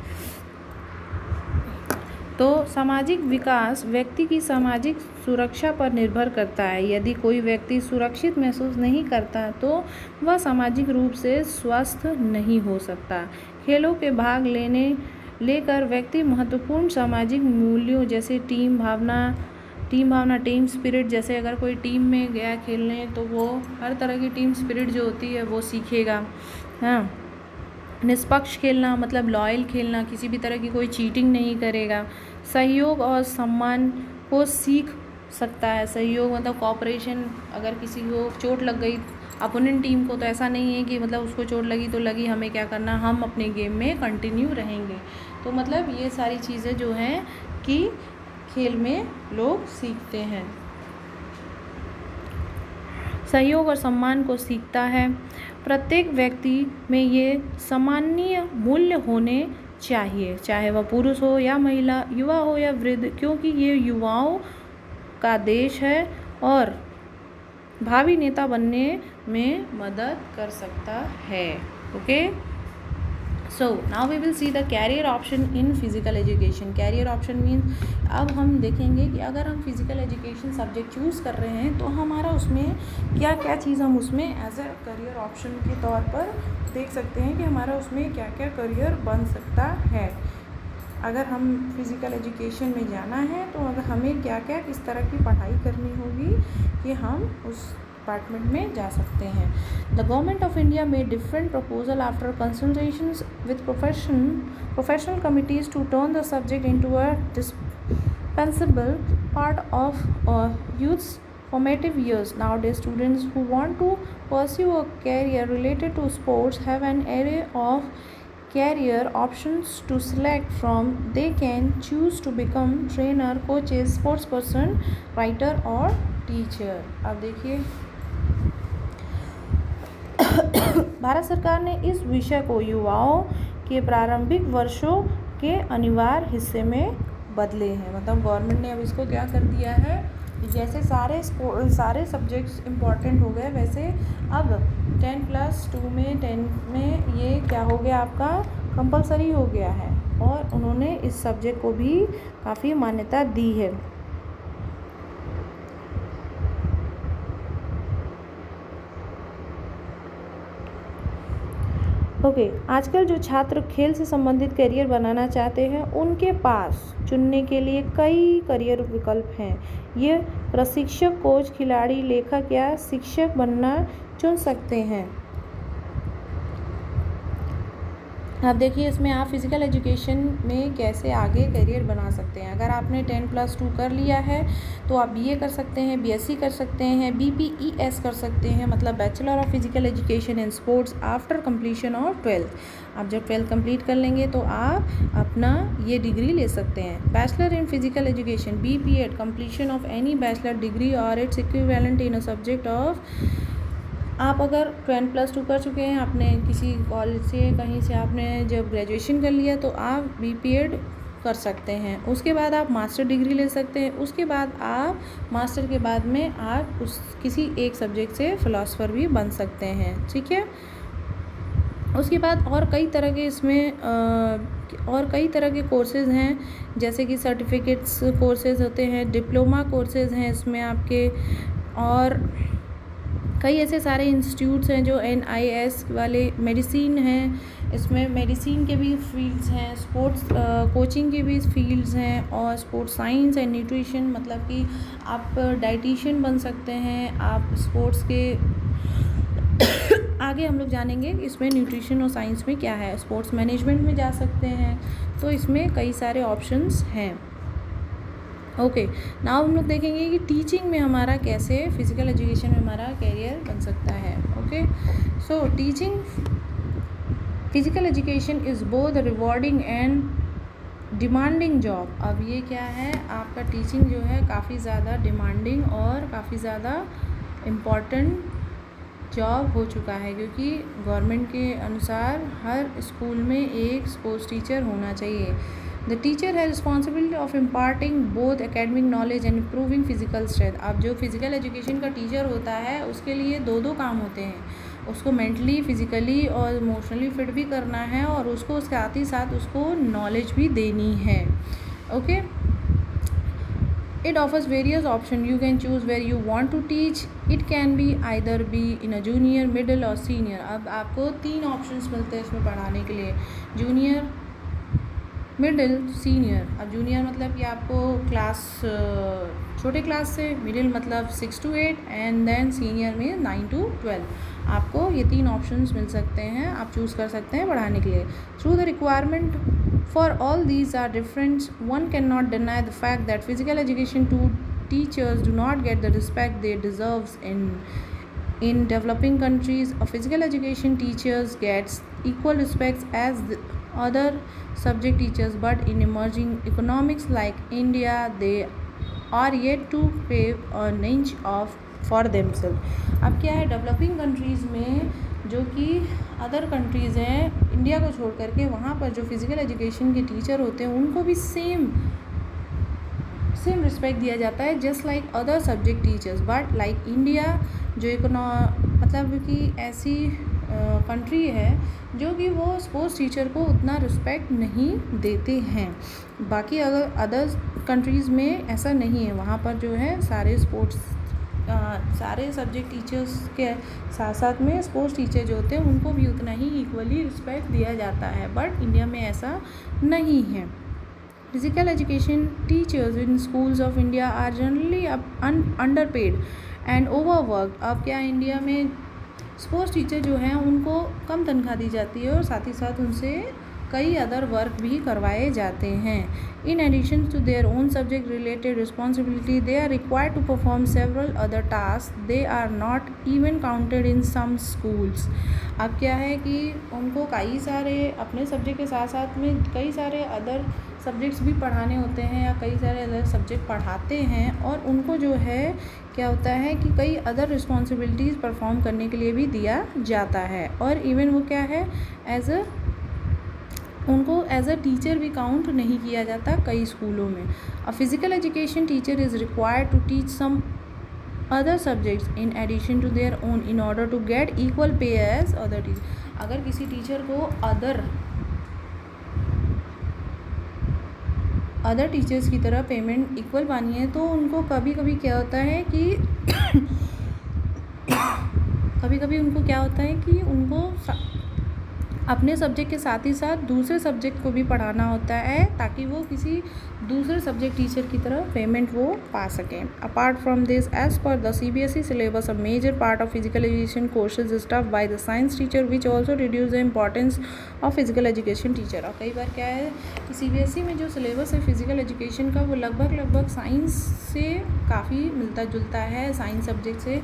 तो सामाजिक विकास व्यक्ति की सामाजिक सुरक्षा पर निर्भर करता है. यदि कोई व्यक्ति सुरक्षित महसूस नहीं करता तो वह सामाजिक रूप से स्वस्थ नहीं हो सकता. खेलों के भाग लेकर व्यक्ति महत्वपूर्ण सामाजिक मूल्यों जैसे टीम भावना, टीम स्पिरिट, जैसे अगर कोई टीम में गया खेलने तो वो हर तरह की टीम स्पिरिट जो होती है वो सीखेगा. हाँ, निष्पक्ष खेलना मतलब लॉयल खेलना, किसी भी तरह की कोई चीटिंग नहीं करेगा. सहयोग और सम्मान को सीख सकता है. सहयोग मतलब कॉपरेशन. अगर किसी को चोट लग गई अपोनेंट टीम को, तो ऐसा नहीं है कि मतलब उसको चोट लगी तो लगी, हमें क्या करना, हम अपने गेम में कंटिन्यू रहेंगे. तो मतलब ये सारी चीज़ें जो हैं कि खेल में लोग सीखते हैं. सहयोग और सम्मान को सीखता है. प्रत्येक व्यक्ति में ये सामान्य मूल्य होने चाहिए, चाहे वह पुरुष हो या महिला, युवा हो या वृद्ध, क्योंकि ये युवाओं का देश है और भावी नेता बनने में मदद कर सकता है. Okay, so now we will see the career option in physical education. Career option means अब हम देखेंगे कि अगर हम फिजिकल एजुकेशन सब्जेक्ट चूज़ कर रहे हैं तो हमारा उसमें क्या क्या चीज़ हम उसमें एज अ करियर ऑप्शन के तौर पर देख सकते हैं कि हमारा उसमें क्या क्या करियर बन सकता है. अगर हम फिज़िकल एजुकेशन में जाना है तो अगर हमें क्या क्या किस तरह की पढ़ाई करनी होगी कि हम उस डिपार्टमेंट में जा सकते हैं. The government of India made different proposal after consultations with professional committees to turn the subject into a dispensable part of youths formative years. Nowadays, students who want to pursue a career related to sports have an array of career options to select from. They can choose to become trainer, coaches, sports person, writer or teacher. अब देखिए भारत सरकार ने इस विषय को युवाओं के प्रारंभिक वर्षों के अनिवार्य हिस्से में बदले हैं. मतलब गवर्नमेंट ने अब इसको क्या कर दिया है, जैसे सारे सब्जेक्ट्स इम्पॉर्टेंट हो गए, वैसे अब 10+2 में 10 में ये क्या हो गया, आपका कंपलसरी हो गया है और उन्होंने इस सब्जेक्ट को भी काफ़ी मान्यता दी है. ओके, आजकल जो छात्र खेल से संबंधित करियर बनाना चाहते हैं उनके पास चुनने के लिए कई करियर विकल्प हैं. ये प्रशिक्षक, कोच, खिलाड़ी, लेखक या शिक्षक बनना चुन सकते हैं. अब देखिए इसमें आप फिज़िकल एजुकेशन में कैसे आगे करियर बना सकते हैं. अगर आपने 10+2 कर लिया है तो आप BA कर सकते हैं, BSc कर सकते हैं, BPES कर सकते हैं, मतलब bachelor of physical education in sports after completion of 12th. आप जब 12th कंप्लीट कर लेंगे तो आप अपना ये डिग्री ले सकते हैं. Bachelor in physical education, BPEd, completion of any bachelor degree और its equivalent in a subject of. आप अगर 10+2 कर चुके हैं, आपने किसी कॉलेज से कहीं से आपने जब ग्रेजुएशन कर लिया तो आप BPEd कर सकते हैं। उसके बाद आप मास्टर डिग्री ले सकते हैं। उसके बाद आप मास्टर के बाद में आप किसी एक सब्जेक्ट से फ़िलासफ़र भी बन सकते हैं, ठीक है। उसके बाद और कई तरह के इसमें और कई तरह के कोर्सेज़ हैं, जैसे कि सर्टिफिकेट्स कोर्सेज़ होते हैं, डिप्लोमा कोर्सेज़ हैं इसमें आपके, और कई ऐसे सारे इंस्टीट्यूट्स हैं जो NIS वाले। मेडिसिन हैं, इसमें मेडिसिन के भी फील्ड्स हैं, स्पोर्ट्स कोचिंग के भी फील्ड्स हैं, और स्पोर्ट्स साइंस एंड न्यूट्रिशन, मतलब कि आप डाइटिशियन बन सकते हैं। आप स्पोर्ट्स के आगे हम लोग जानेंगे इसमें न्यूट्रिशन और साइंस में क्या है। स्पोर्ट्स मैनेजमेंट में जा सकते हैं। तो इसमें कई सारे ऑप्शंस हैं। ओके, नाउ हम लोग देखेंगे कि टीचिंग में हमारा कैसे, फिज़िकल एजुकेशन में हमारा कैरियर बन सकता है। Okay, so teaching physical education is both rewarding and demanding job. अब ये क्या है, आपका टीचिंग जो है काफ़ी ज़्यादा डिमांडिंग और काफ़ी ज़्यादा इम्पॉर्टेंट जॉब हो चुका है, क्योंकि गवर्नमेंट के अनुसार हर स्कूल में एक स्पोर्ट्स टीचर होना चाहिए। द टीचर है responsibility of imparting both academic knowledge and improving physical strength. अब जो फिज़िकल एजुकेशन का टीचर होता है उसके लिए दो काम होते हैं। उसको मेंटली, फिज़िकली और इमोशनली फिट भी करना है, और उसको साथ ही साथ उसको नॉलेज भी देनी है। Okay, it offers various options. You can choose where you want to teach. It can be either be in a junior, middle और senior. अब आपको 3 ऑप्शंस मिलते हैं इसमें पढ़ाने के लिए, जूनियर, मिडिल, सीनियर। अब जूनियर मतलब कि आपको क्लास छोटे क्लास से, मिडिल मतलब 6 to 8 एंड देन सीनियर में 9 to 12। आपको ये 3 ऑप्शंस मिल सकते हैं, आप चूज़ कर सकते हैं पढ़ाने के लिए। Through the requirement for all these are different, one cannot deny the fact that physical education teachers do not get the respect they deserve in developing countries. A physical education teachers gets equal respect as the other subject teachers, but in emerging economics like India they are yet to pave a niche of for themselves. अब क्या है, developing countries में जो कि other countries हैं India को छोड़ करके, वहाँ पर जो फिज़िकल एजुकेशन के टीचर होते हैं उनको भी सेम रिस्पेक्ट दिया जाता है, just like other subject teachers. But like India जो मतलब कि ऐसी कंट्री है जो कि वो स्पोर्ट्स टीचर को उतना रिस्पेक्ट नहीं देते हैं। बाकी अगर अदर कंट्रीज़ में ऐसा नहीं है, वहाँ पर जो है सारे सब्जेक्ट टीचर्स के साथ साथ में स्पोर्ट्स टीचर जो होते हैं उनको भी उतना ही इक्वली रिस्पेक्ट दिया जाता है। बट इंडिया में ऐसा नहीं है। Physical education teachers in schools of India are generally underpaid and overworked. अब क्या इंडिया में स्पोर्ट्स टीचर जो हैं उनको कम तनख्वाह दी जाती है, और साथ ही साथ उनसे कई अदर वर्क भी करवाए जाते हैं। In addition to their own subject related responsibility they are required to perform several other task they are not even counted in some schools. अब क्या है कि उनको कई सारे अपने सब्जेक्ट के साथ साथ में कई सारे अदर सब्जेक्ट्स भी पढ़ाने होते हैं, या कई सारे अदर सब्जेक्ट पढ़ाते हैं, और उनको जो है क्या होता है कि कई अदर रिस्पॉन्सिबिलिटीज़ परफॉर्म करने के लिए भी दिया जाता है। और इवन वो क्या है, उनको एज अ टीचर भी काउंट नहीं किया जाता कई स्कूलों में। A physical education teacher is required to teach some other subjects in addition to their own in order to get equal pay as other teacher. अगर किसी टीचर को अदर टीचर्स की तरह पेमेंट इक्वल पानी है, तो उनको कभी कभी क्या होता है कि उनको अपने सब्जेक्ट के साथ ही साथ दूसरे सब्जेक्ट को भी पढ़ाना होता है, ताकि वो किसी दूसरे सब्जेक्ट टीचर की तरह पेमेंट वो पा सकें। Apart from this, as per the CBSE syllabus, a major part of physical education courses stuff by the science teacher which also reduce the importance of physical education teacher. और कई बार क्या है कि CBSE में जो सिलेबस है physical education का, वो लगभग साइंस से काफ़ी मिलता जुलता है, साइंस सब्जेक्ट से,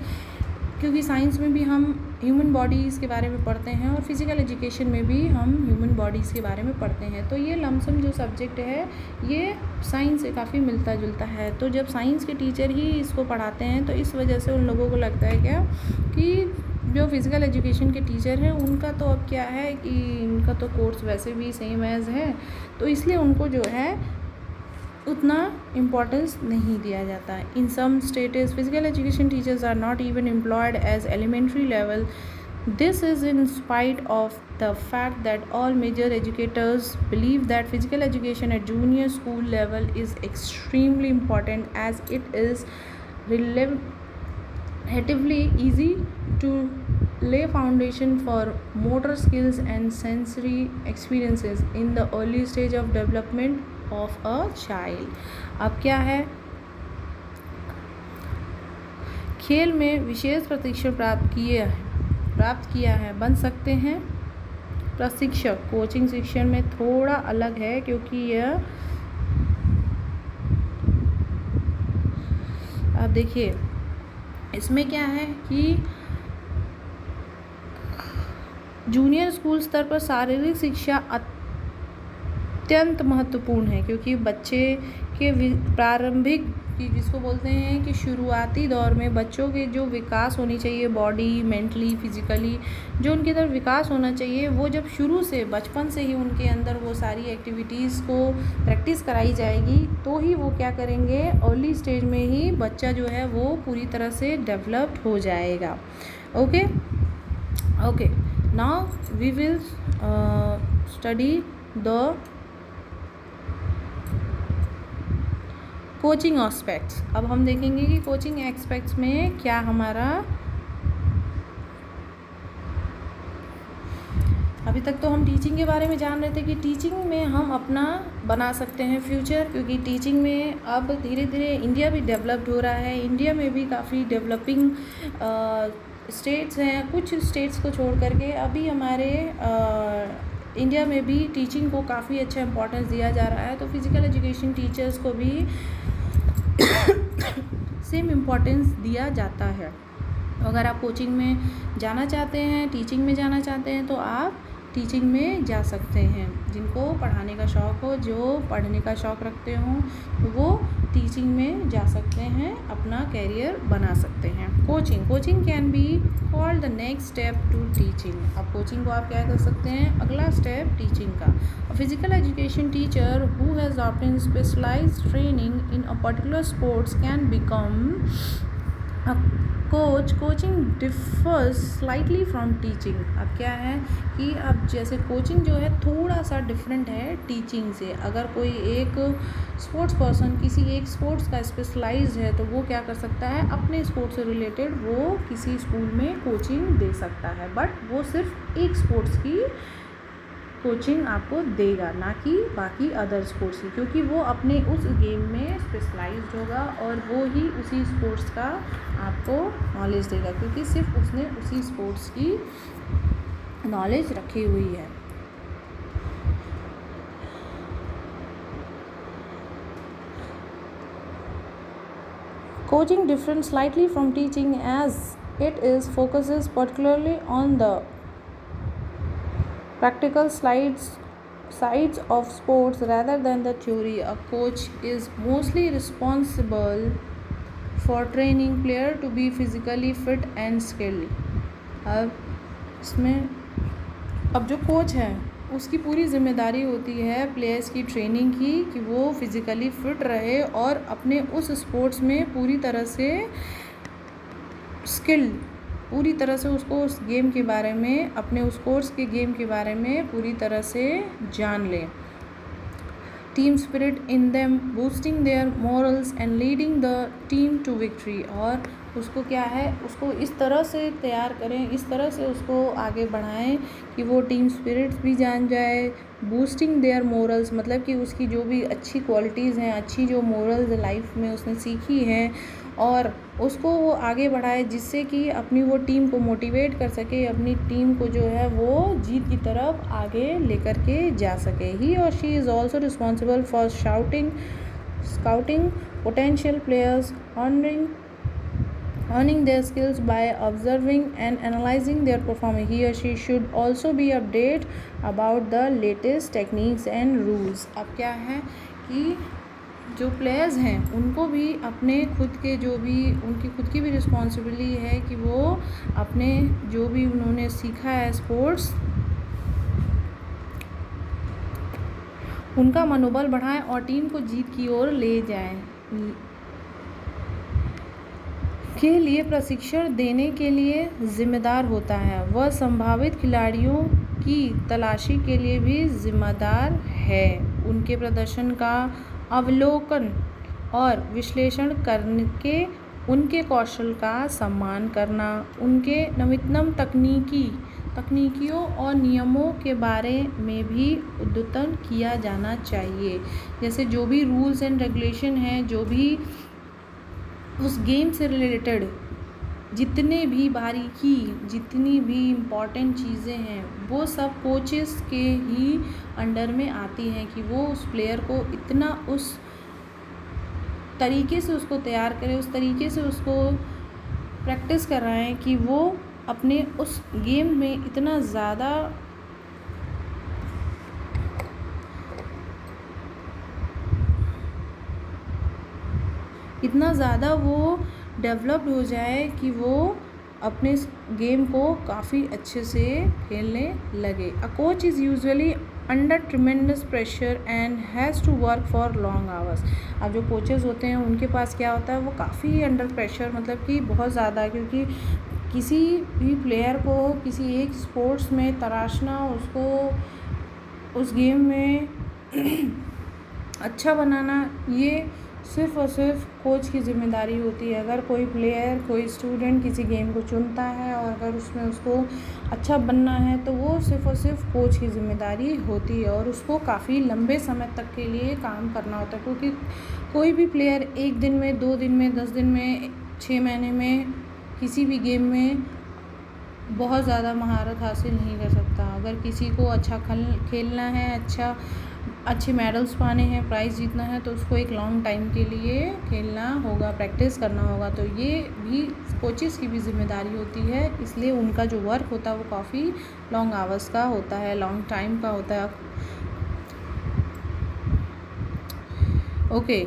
क्योंकि साइंस में भी हम ह्यूमन बॉडीज़ के बारे में पढ़ते हैं और फिज़िकल एजुकेशन में भी हम ह्यूमन बॉडीज़ के बारे में पढ़ते हैं। तो ये लमसम जो सब्जेक्ट है ये साइंस से काफ़ी मिलता जुलता है। तो जब साइंस के टीचर ही इसको पढ़ाते हैं तो इस वजह से उन लोगों को लगता है क्या कि जो फिज़िकल एजुकेशन के टीचर हैं उनका तो अब क्या है कि इनका तो कोर्स वैसे भी सेम एज़ है, तो इसलिए उनको जो है उतना इम्पोर्टेंस नहीं दिया जाता है. In some states physical education teachers are not even employed as elementary level. This is in spite of the fact that all major educators believe that physical education at junior school level is extremely important as it is relatively easy to lay foundation for motor skills and sensory experiences in the early stage of development of a child. अब क्या है, खेल में विशेष प्रशिक्षण प्राप्त किया है बन सकते हैं प्रशिक्षक. कोचिंग शिक्षण में थोड़ा अलग है क्योंकि यह आप देखिए इसमें क्या है कि जूनियर स्कूल स्तर पर शारीरिक शिक्षा अत्यंत महत्वपूर्ण है क्योंकि बच्चे के प्रारंभिक कि जिसको बोलते हैं कि शुरुआती दौर में बच्चों के जो विकास होनी चाहिए बॉडी मेंटली फिज़िकली जो उनके अंदर विकास होना चाहिए वो जब शुरू से बचपन से ही उनके अंदर वो सारी एक्टिविटीज़ को प्रैक्टिस कराई जाएगी तो ही वो क्या करेंगे अर्ली स्टेज में ही बच्चा जो है वो पूरी तरह से डेवलप्ड हो जाएगा. Okay now we will study the coaching aspects. अब हम देखेंगे कि कोचिंग एस्पेक्ट्स में क्या हमारा अभी तक तो हम टीचिंग के बारे में जान रहे थे कि टीचिंग में हम अपना बना सकते हैं फ्यूचर, क्योंकि टीचिंग में अब धीरे धीरे इंडिया भी डेवलप्ड हो रहा है. इंडिया में भी काफ़ी डेवलपिंग स्टेट्स हैं, कुछ स्टेट्स को छोड़ करके अभी हमारे इंडिया में भी टीचिंग को काफ़ी अच्छा इम्पोर्टेंस दिया जा रहा है. तो फिज़िकल एजुकेशन टीचर्स को भी सेम इम्पोर्टेंस दिया जाता है. अगर आप कोचिंग में जाना चाहते हैं, टीचिंग में जाना चाहते हैं तो आप टीचिंग में जा सकते हैं. जिनको पढ़ाने का शौक़ हो, जो पढ़ने का शौक़ रखते हों, तो वो टीचिंग में जा सकते हैं, अपना कैरियर बना सकते हैं. Coaching can be called the next step to teaching. अब कोचिंग को आप क्या कर सकते हैं, अगला स्टेप टीचिंग का. Physical education teacher who has obtained specialised training in a particular sports can become a coach. Coaching differs slightly from teaching. अब क्या है कि अब जैसे कोचिंग जो है थोड़ा सा डिफरेंट है टीचिंग से. अगर कोई एक स्पोर्ट्स पर्सन किसी एक स्पोर्ट्स का स्पेशलाइज्ड है तो वो क्या कर सकता है, अपने स्पोर्ट्स से रिलेटेड वो किसी स्कूल में कोचिंग दे सकता है, बट वो सिर्फ एक स्पोर्ट्स की कोचिंग आपको देगा, ना कि बाकी अदर स्पोर्ट्स की, क्योंकि वो अपने उस गेम में स्पेशलाइज्ड होगा और वो ही उसी स्पोर्ट्स का आपको नॉलेज देगा, क्योंकि सिर्फ उसने उसी स्पोर्ट्स की नॉलेज रखी हुई है. Coaching differs slightly from teaching as it is focuses particularly on the practical sides of sports rather than the theory. A coach is mostly responsible for training player to be physically fit and skilled. अब जो coach है उसकी पूरी जिम्मेदारी होती है players की training की, कि वो फिज़िकली फिट रहे और अपने उस स्पोर्ट्स में पूरी तरह से स्किल्ड, पूरी तरह से उसको उस गेम के बारे में, अपने उस कोर्स के गेम के बारे में पूरी तरह से जान लें. Team spirit in them boosting their morals and leading the team to victory. और उसको क्या है, उसको इस तरह से तैयार करें, इस तरह से उसको आगे बढ़ाएं कि वो टीम स्पिरिट्स भी जान जाए. बूस्टिंग देयर मोरल्स मतलब कि उसकी जो भी अच्छी क्वालिटीज़ हैं, अच्छी जो मोरल्स लाइफ में उसने सीखी हैं, और उसको वो आगे बढ़ाए जिससे कि अपनी वो टीम को मोटिवेट कर सके, अपनी टीम को जो है वो जीत की तरफ आगे लेकर के जा सके. ही और she is also responsible for scouting potential players, earning their skills by observing and analyzing their performance. He or she should also be updated about the latest techniques and rules. अब क्या है कि जो प्लेयर्स हैं उनको भी अपने खुद के जो भी उनकी खुद की भी रिस्पॉन्सिबिलिटी है कि वो अपने जो भी उन्होंने सीखा है स्पोर्ट्स उनका मनोबल बढ़ाएं और टीम को जीत की ओर ले जाएं। के लिए प्रशिक्षण देने के लिए जिम्मेदार होता है। वह संभावित खिलाड़ियों की तलाशी के लिए भी जिम्मेदार है। उनके प्रदर्शन का अवलोकन और विश्लेषण करके उनके कौशल का सम्मान करना, उनके नवीनतम तकनीकियों और नियमों के बारे में भी अद्यतन किया जाना चाहिए। जैसे जो भी रूल्स एंड रेगुलेशन हैं, जो भी उस गेम से रिलेटेड जितने भी बारीकी, जितनी भी इम्पॉर्टेंट चीज़ें हैं, वो सब कोचेस के ही अंडर में आती हैं कि वो उस प्लेयर को इतना उस तरीके से उसको तैयार करें, उस तरीके से उसको प्रैक्टिस कराएं कि वो अपने उस गेम में इतना ज़्यादा वो डेवलप्ड हो जाए कि वो अपने गेम को काफ़ी अच्छे से खेलने लगे। A coach is usually under tremendous pressure and has to work for long hours. अब जो कोचेस होते हैं उनके पास क्या होता है, वो काफ़ी अंडर प्रेशर, मतलब कि बहुत ज़्यादा, क्योंकि किसी भी प्लेयर को किसी एक स्पोर्ट्स में तराशना, उसको उस गेम में अच्छा बनाना, ये सिर्फ़ और सिर्फ कोच की ज़िम्मेदारी होती है। अगर कोई प्लेयर, कोई स्टूडेंट किसी गेम को चुनता है और अगर उसमें उसको अच्छा बनना है तो वो सिर्फ़ और सिर्फ कोच की ज़िम्मेदारी होती है और उसको काफ़ी लंबे समय तक के लिए काम करना होता है। क्योंकि कोई भी प्लेयर 1 दिन में, 2 दिन में, 10 दिन में, 6 महीने में किसी भी गेम में बहुत ज़्यादा महारत हासिल नहीं कर सकता। अगर किसी को अच्छा खेलना है, अच्छे मेडल्स पाने हैं, प्राइज़ जीतना है, तो उसको एक लॉन्ग टाइम के लिए खेलना होगा, प्रैक्टिस करना होगा। तो ये भी कोचेस की भी जिम्मेदारी होती है, इसलिए उनका जो वर्क होता है वो काफ़ी लॉन्ग आवर्स का होता है, लॉन्ग टाइम का होता है। ओके,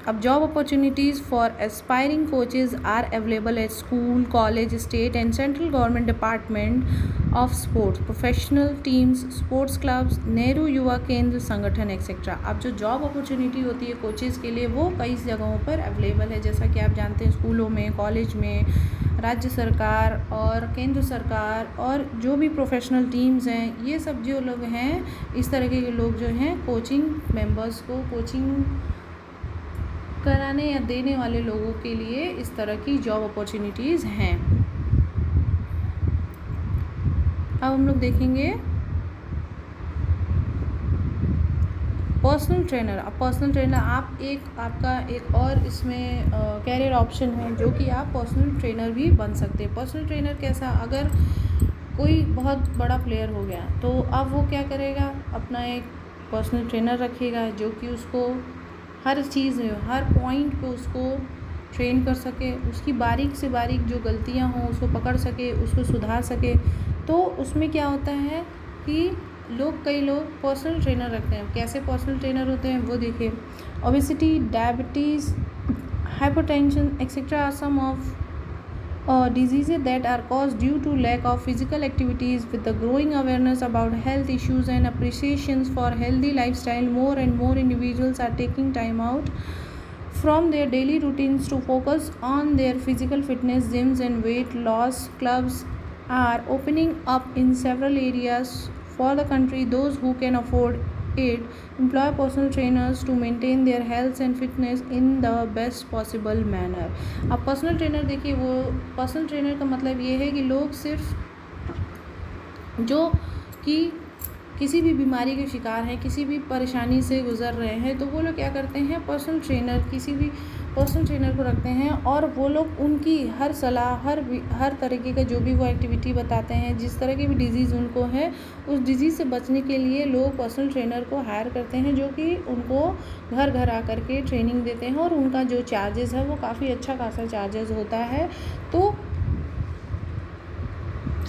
अब job opportunities for aspiring coaches are available at school, college, state and central government department of sports, professional teams, sports clubs, Nehru Yuva Kendra संगठन एक्सेट्रा। अब जो जॉब अपॉर्चुनिटी होती है कोचेज़ के लिए वो कई जगहों पर अवेलेबल है। जैसा कि आप जानते हैं, स्कूलों में, कॉलेज में, राज्य सरकार और केंद्र सरकार और जो भी प्रोफेशनल टीम्स हैं, ये सब जो लोग हैं, इस तरह के लोग जो हैं कोचिंग मेंबर्स को कोचिंग कराने या देने वाले लोगों के लिए इस तरह की जॉब अपॉर्चुनिटीज़ हैं। अब हम लोग देखेंगे पर्सनल ट्रेनर। अब पर्सनल ट्रेनर आपका एक और इसमें कैरियर ऑप्शन है, जो कि आप पर्सनल ट्रेनर भी बन सकते हैं। पर्सनल ट्रेनर कैसा, अगर कोई बहुत बड़ा प्लेयर हो गया तो अब वो क्या करेगा, अपना एक पर्सनल ट्रेनर रखेगा जो कि उसको हर चीज़ में, हर पॉइंट पे उसको ट्रेन कर सके, उसकी बारीक से बारीक जो गलतियां हों उसको पकड़ सके, उसको सुधार सके। तो उसमें क्या होता है कि कई लोग पर्सनल ट्रेनर रखते हैं। कैसे पर्सनल ट्रेनर होते हैं वो देखिए। Obesity, diabetes, hypertension etcetera are some of diseases that are caused due to lack of physical activities. With the growing awareness about health issues and appreciations for healthy lifestyle, more and more individuals are taking time out from their daily routines to focus on their physical fitness. Gyms and weight loss clubs are opening up in several areas for the country. Those who can afford it employ personal trainers to maintain their health and fitness in the best possible manner. अब personal trainer देखिए, वो personal trainer का मतलब ये है कि लोग सिर्फ जो कि किसी भी बीमारी के शिकार हैं, किसी भी परेशानी से गुजर रहे हैं, तो वो लोग क्या करते हैं, पर्सनल ट्रेनर को रखते हैं और वो लोग उनकी हर सलाह, हर तरीके का जो भी वो एक्टिविटी बताते हैं, जिस तरह की भी डिज़ीज़ उनको है, उस डिज़ीज़ से बचने के लिए लोग पर्सनल ट्रेनर को हायर करते हैं, जो कि उनको घर घर आकर के ट्रेनिंग देते हैं और उनका जो चार्जेस है वो काफ़ी अच्छा खासा चार्जेस होता है। तो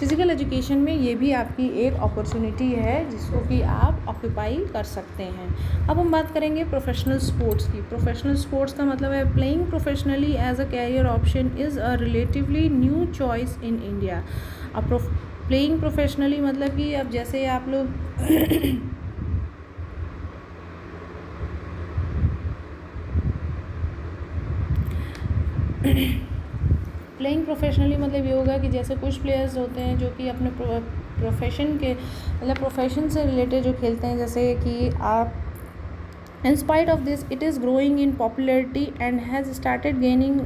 फिज़िकल एजुकेशन में ये भी आपकी एक अपॉर्चुनिटी है जिसको कि आप ऑक्यूपाई कर सकते हैं। अब हम बात करेंगे प्रोफेशनल स्पोर्ट्स की। प्रोफेशनल स्पोर्ट्स का मतलब है playing professionally as a career option is a relatively new choice in India. अब प्लेइंग प्रोफेशनली मतलब कि अब जैसे आप लोग प्लेइंग प्रोफेशनली मतलब ये होगा कि जैसे कुछ प्लेयर्स होते हैं जो कि अपने प्रोफेशन के मतलब प्रोफेशन से रिलेटेड जो खेलते हैं, जैसे कि आप in spite of this it is growing in popularity and has started gaining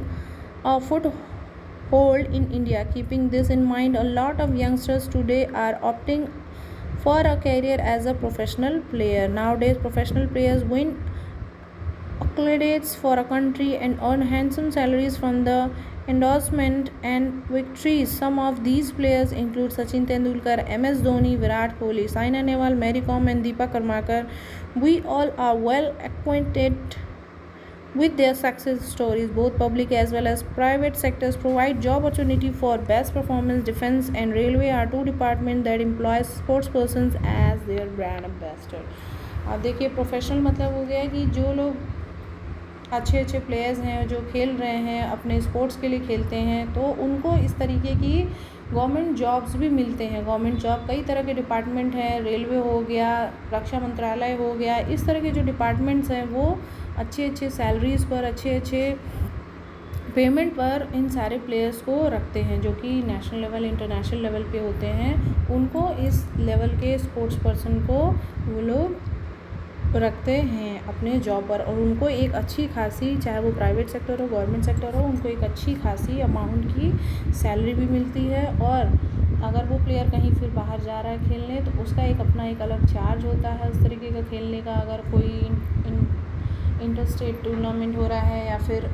a foothold in India. Keeping this in mind, a lot of youngsters today are opting for a career as a professional player. Nowadays professional players win accolades for a country and earn handsome salaries from the endorsement and victories. Some of these players include Sachin Tendulkar, MS Dhoni, Virat Kohli, Saina Nehwal, Mary Kom and Deepak Karmakar. We all are well acquainted with their success stories. Both public as well as private sectors provide job opportunity for best performance. Defense and railway are two departments that employ sports persons as their brand ambassador. अब देखिए professional मतलब हो गया कि जो लोग अच्छे अच्छे प्लेयर्स हैं जो खेल रहे हैं अपने स्पोर्ट्स के लिए खेलते हैं, तो उनको इस तरीके की गवर्नमेंट जॉब्स भी मिलते हैं। गवर्नमेंट जॉब कई तरह के डिपार्टमेंट हैं, रेलवे हो गया, रक्षा मंत्रालय हो गया, इस तरह के जो डिपार्टमेंट्स हैं वो अच्छे अच्छे सैलरीज़ पर, अच्छे अच्छे पेमेंट पर इन सारे प्लेयर्स को रखते हैं जो कि नेशनल लेवल इंटरनेशनल लेवल पे होते हैं। उनको इस लेवल के स्पोर्ट्स पर्सन को वो लोग रखते हैं अपने जॉब पर, और उनको एक अच्छी खासी, चाहे वो प्राइवेट सेक्टर हो गवर्नमेंट सेक्टर हो, उनको एक अच्छी खासी अमाउंट की सैलरी भी मिलती है। और अगर वो प्लेयर कहीं फिर बाहर जा रहा है खेलने तो उसका एक अपना एक अलग चार्ज होता है उस तरीके का खेलने का। अगर कोई इंटर स्टेट टूर्नामेंट हो रहा है या फिर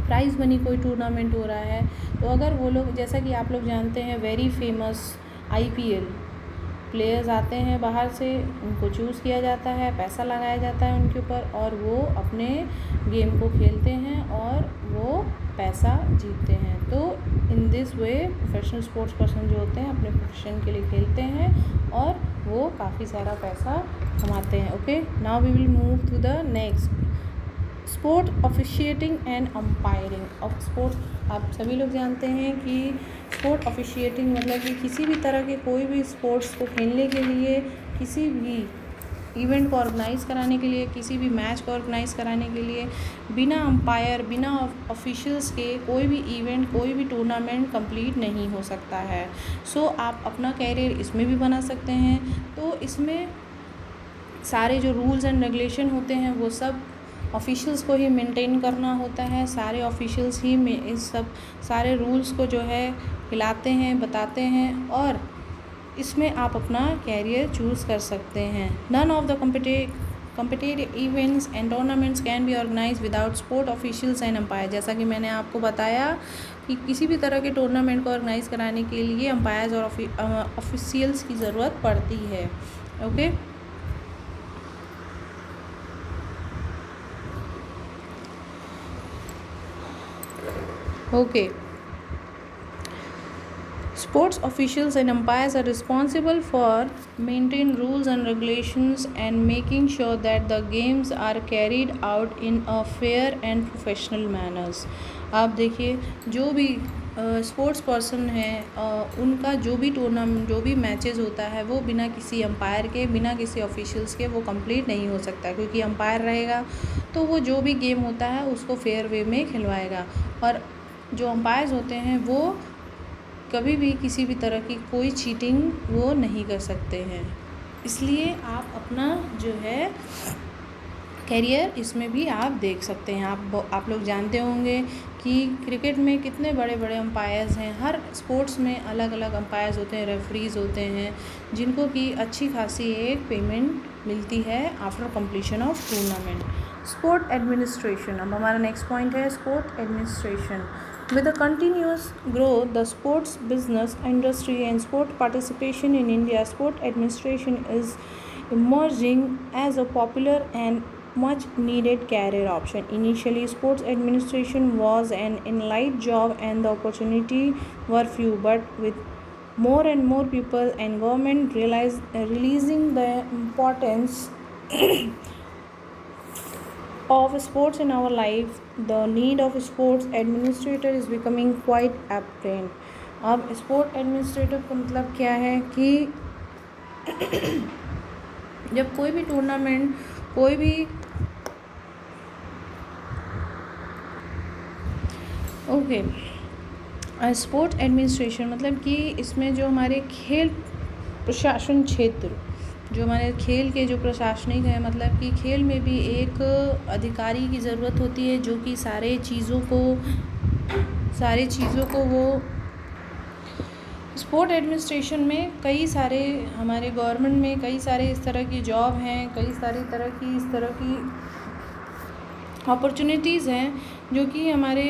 प्राइज़ मनी कोई टूर्नामेंट हो रहा है, तो अगर वो लोग, जैसा कि आप लोग जानते हैं वेरी फेमस IPL प्लेयर्स आते हैं बाहर से, उनको चूज़ किया जाता है, पैसा लगाया जाता है उनके ऊपर और वो अपने गेम को खेलते हैं और वो पैसा जीतते हैं। तो in this way professional sports person जो होते हैं अपने प्रोफेशन के लिए खेलते हैं और वो काफ़ी सारा पैसा कमाते हैं। Okay, now we will move to the next, sport officiating and umpiring of sports. आप सभी लोग जानते हैं कि स्पोर्ट ऑफिशिएटिंग मतलब कि किसी भी तरह के कोई भी स्पोर्ट्स को खेलने के लिए, किसी भी इवेंट को ऑर्गेनाइज़ कराने के लिए, किसी भी मैच को ऑर्गेनाइज़ कराने के लिए बिना अंपायर, बिना ऑफिशियल्स के कोई भी इवेंट, कोई भी टूर्नामेंट कंप्लीट नहीं हो सकता है। सो आप अपना कैरियर इसमें भी बना सकते हैं। तो इसमें सारे जो रूल्स एंड रेगुलेशन होते हैं वो सब ऑफिशियल्स को ही मेंटेन करना होता है। सारे ऑफिशियल्स ही में इस सब सारे रूल्स को जो है खिलाते हैं, बताते हैं और इसमें आप अपना कैरियर चूज़ कर सकते हैं। None of the competitive events and tournaments can be organise without sport officials and umpire. जैसा कि मैंने आपको बताया कि किसी भी तरह के टूर्नामेंट को ऑर्गेनाइज़ कराने के लिए अंपायर्स और ऑफिशियल्स की ज़रूरत पड़ती है। Okay, Okay. Sports officials and umpires are responsible for maintaining rules and regulations and making sure that the games are carried out in a fair and professional manners. आप देखिए जो भी स्पोर्ट्स पर्सन हैं उनका जो भी टूर्नामेंट, जो भी मैचेस होता है वो बिना किसी अंपायर के, बिना किसी ऑफिशियल्स के वो कंप्लीट नहीं हो सकता, क्योंकि अंपायर रहेगा तो वो जो भी गेम होता है उसको फेयर वे में खिलवाएगा। और जो अंपायर्स होते हैं वो कभी भी किसी भी तरह की कोई चीटिंग वो नहीं कर सकते हैं। इसलिए आप अपना जो है कैरियर इसमें भी आप देख सकते हैं। आप लोग जानते होंगे कि क्रिकेट में कितने बड़े बड़े अंपायर्स हैं। हर स्पोर्ट्स में अलग अलग अंपायर्स होते हैं, रेफरीज़ होते हैं, जिनको कि अच्छी खासी एक पेमेंट मिलती है after completion of tournament. Sport administration, अब हमारा नेक्स्ट पॉइंट है sport administration. With the continuous growth, the sports business industry and sport participation in India, sport administration is emerging as a popular and much needed career option. Initially, sports administration was an elite job and the opportunity were few, but with more and more people and government releasing the importance of sports in our life, the need of sports administrator is becoming quite apparent. अब sport administrator का मतलब क्या है कि जब कोई भी tournament, कोई भी स्पोर्ट एडमिनिस्ट्रेशन मतलब कि इसमें जो हमारे खेल प्रशासन क्षेत्र, जो हमारे खेल के जो प्रशासनिक है, मतलब कि खेल में भी एक अधिकारी की ज़रूरत होती है जो कि सारे चीज़ों को वो स्पोर्ट एडमिनिस्ट्रेशन में कई सारे हमारे गवर्नमेंट में कई सारे इस तरह की जॉब हैं, कई सारी इस तरह की अपॉर्चुनिटीज़ हैं जो कि हमारे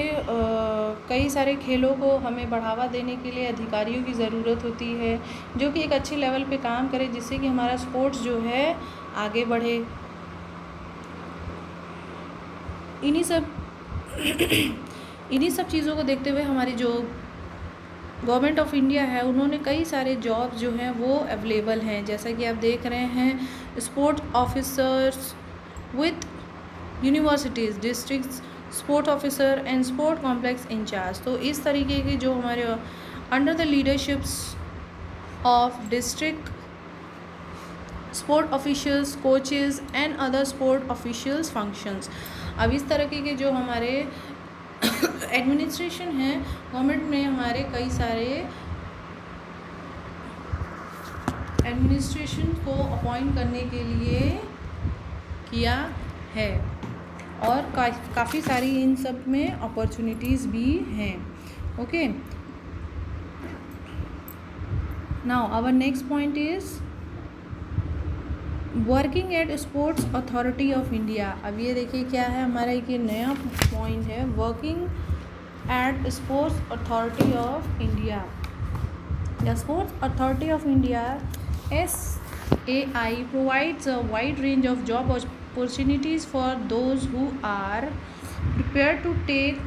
कई सारे खेलों को हमें बढ़ावा देने के लिए अधिकारियों की ज़रूरत होती है जो कि एक अच्छे लेवल पे काम करे, जिससे कि हमारा स्पोर्ट्स जो है आगे बढ़े। इन्हीं सब चीज़ों को देखते हुए हमारी जो गवर्नमेंट ऑफ इंडिया है उन्होंने कई सारे जॉब जो हैं वो अवेलेबल हैं, जैसा कि आप देख रहे हैं sport officers with universities, district sport officer and sport complex in charge. तो इस तरीके की जो हमारे under the leaderships of district sport officials, coaches and other sport officials functions. अब इस तरीके के जो हमारे एडमिनिस्ट्रेशन है गवर्नमेंट में हमारे कई सारे एडमिनिस्ट्रेशन को अपॉइंट करने के लिए किया है और काफ़ी सारी इन सब में अपॉर्चुनिटीज़ भी हैं। Okay, now our next point is working at sports authority of India. अब ये देखिए क्या है हमारा एक ये नया पॉइंट है, working at sports authority of India. The sports authority of India SAI provides a wide range of job opportunities for those who are prepared to take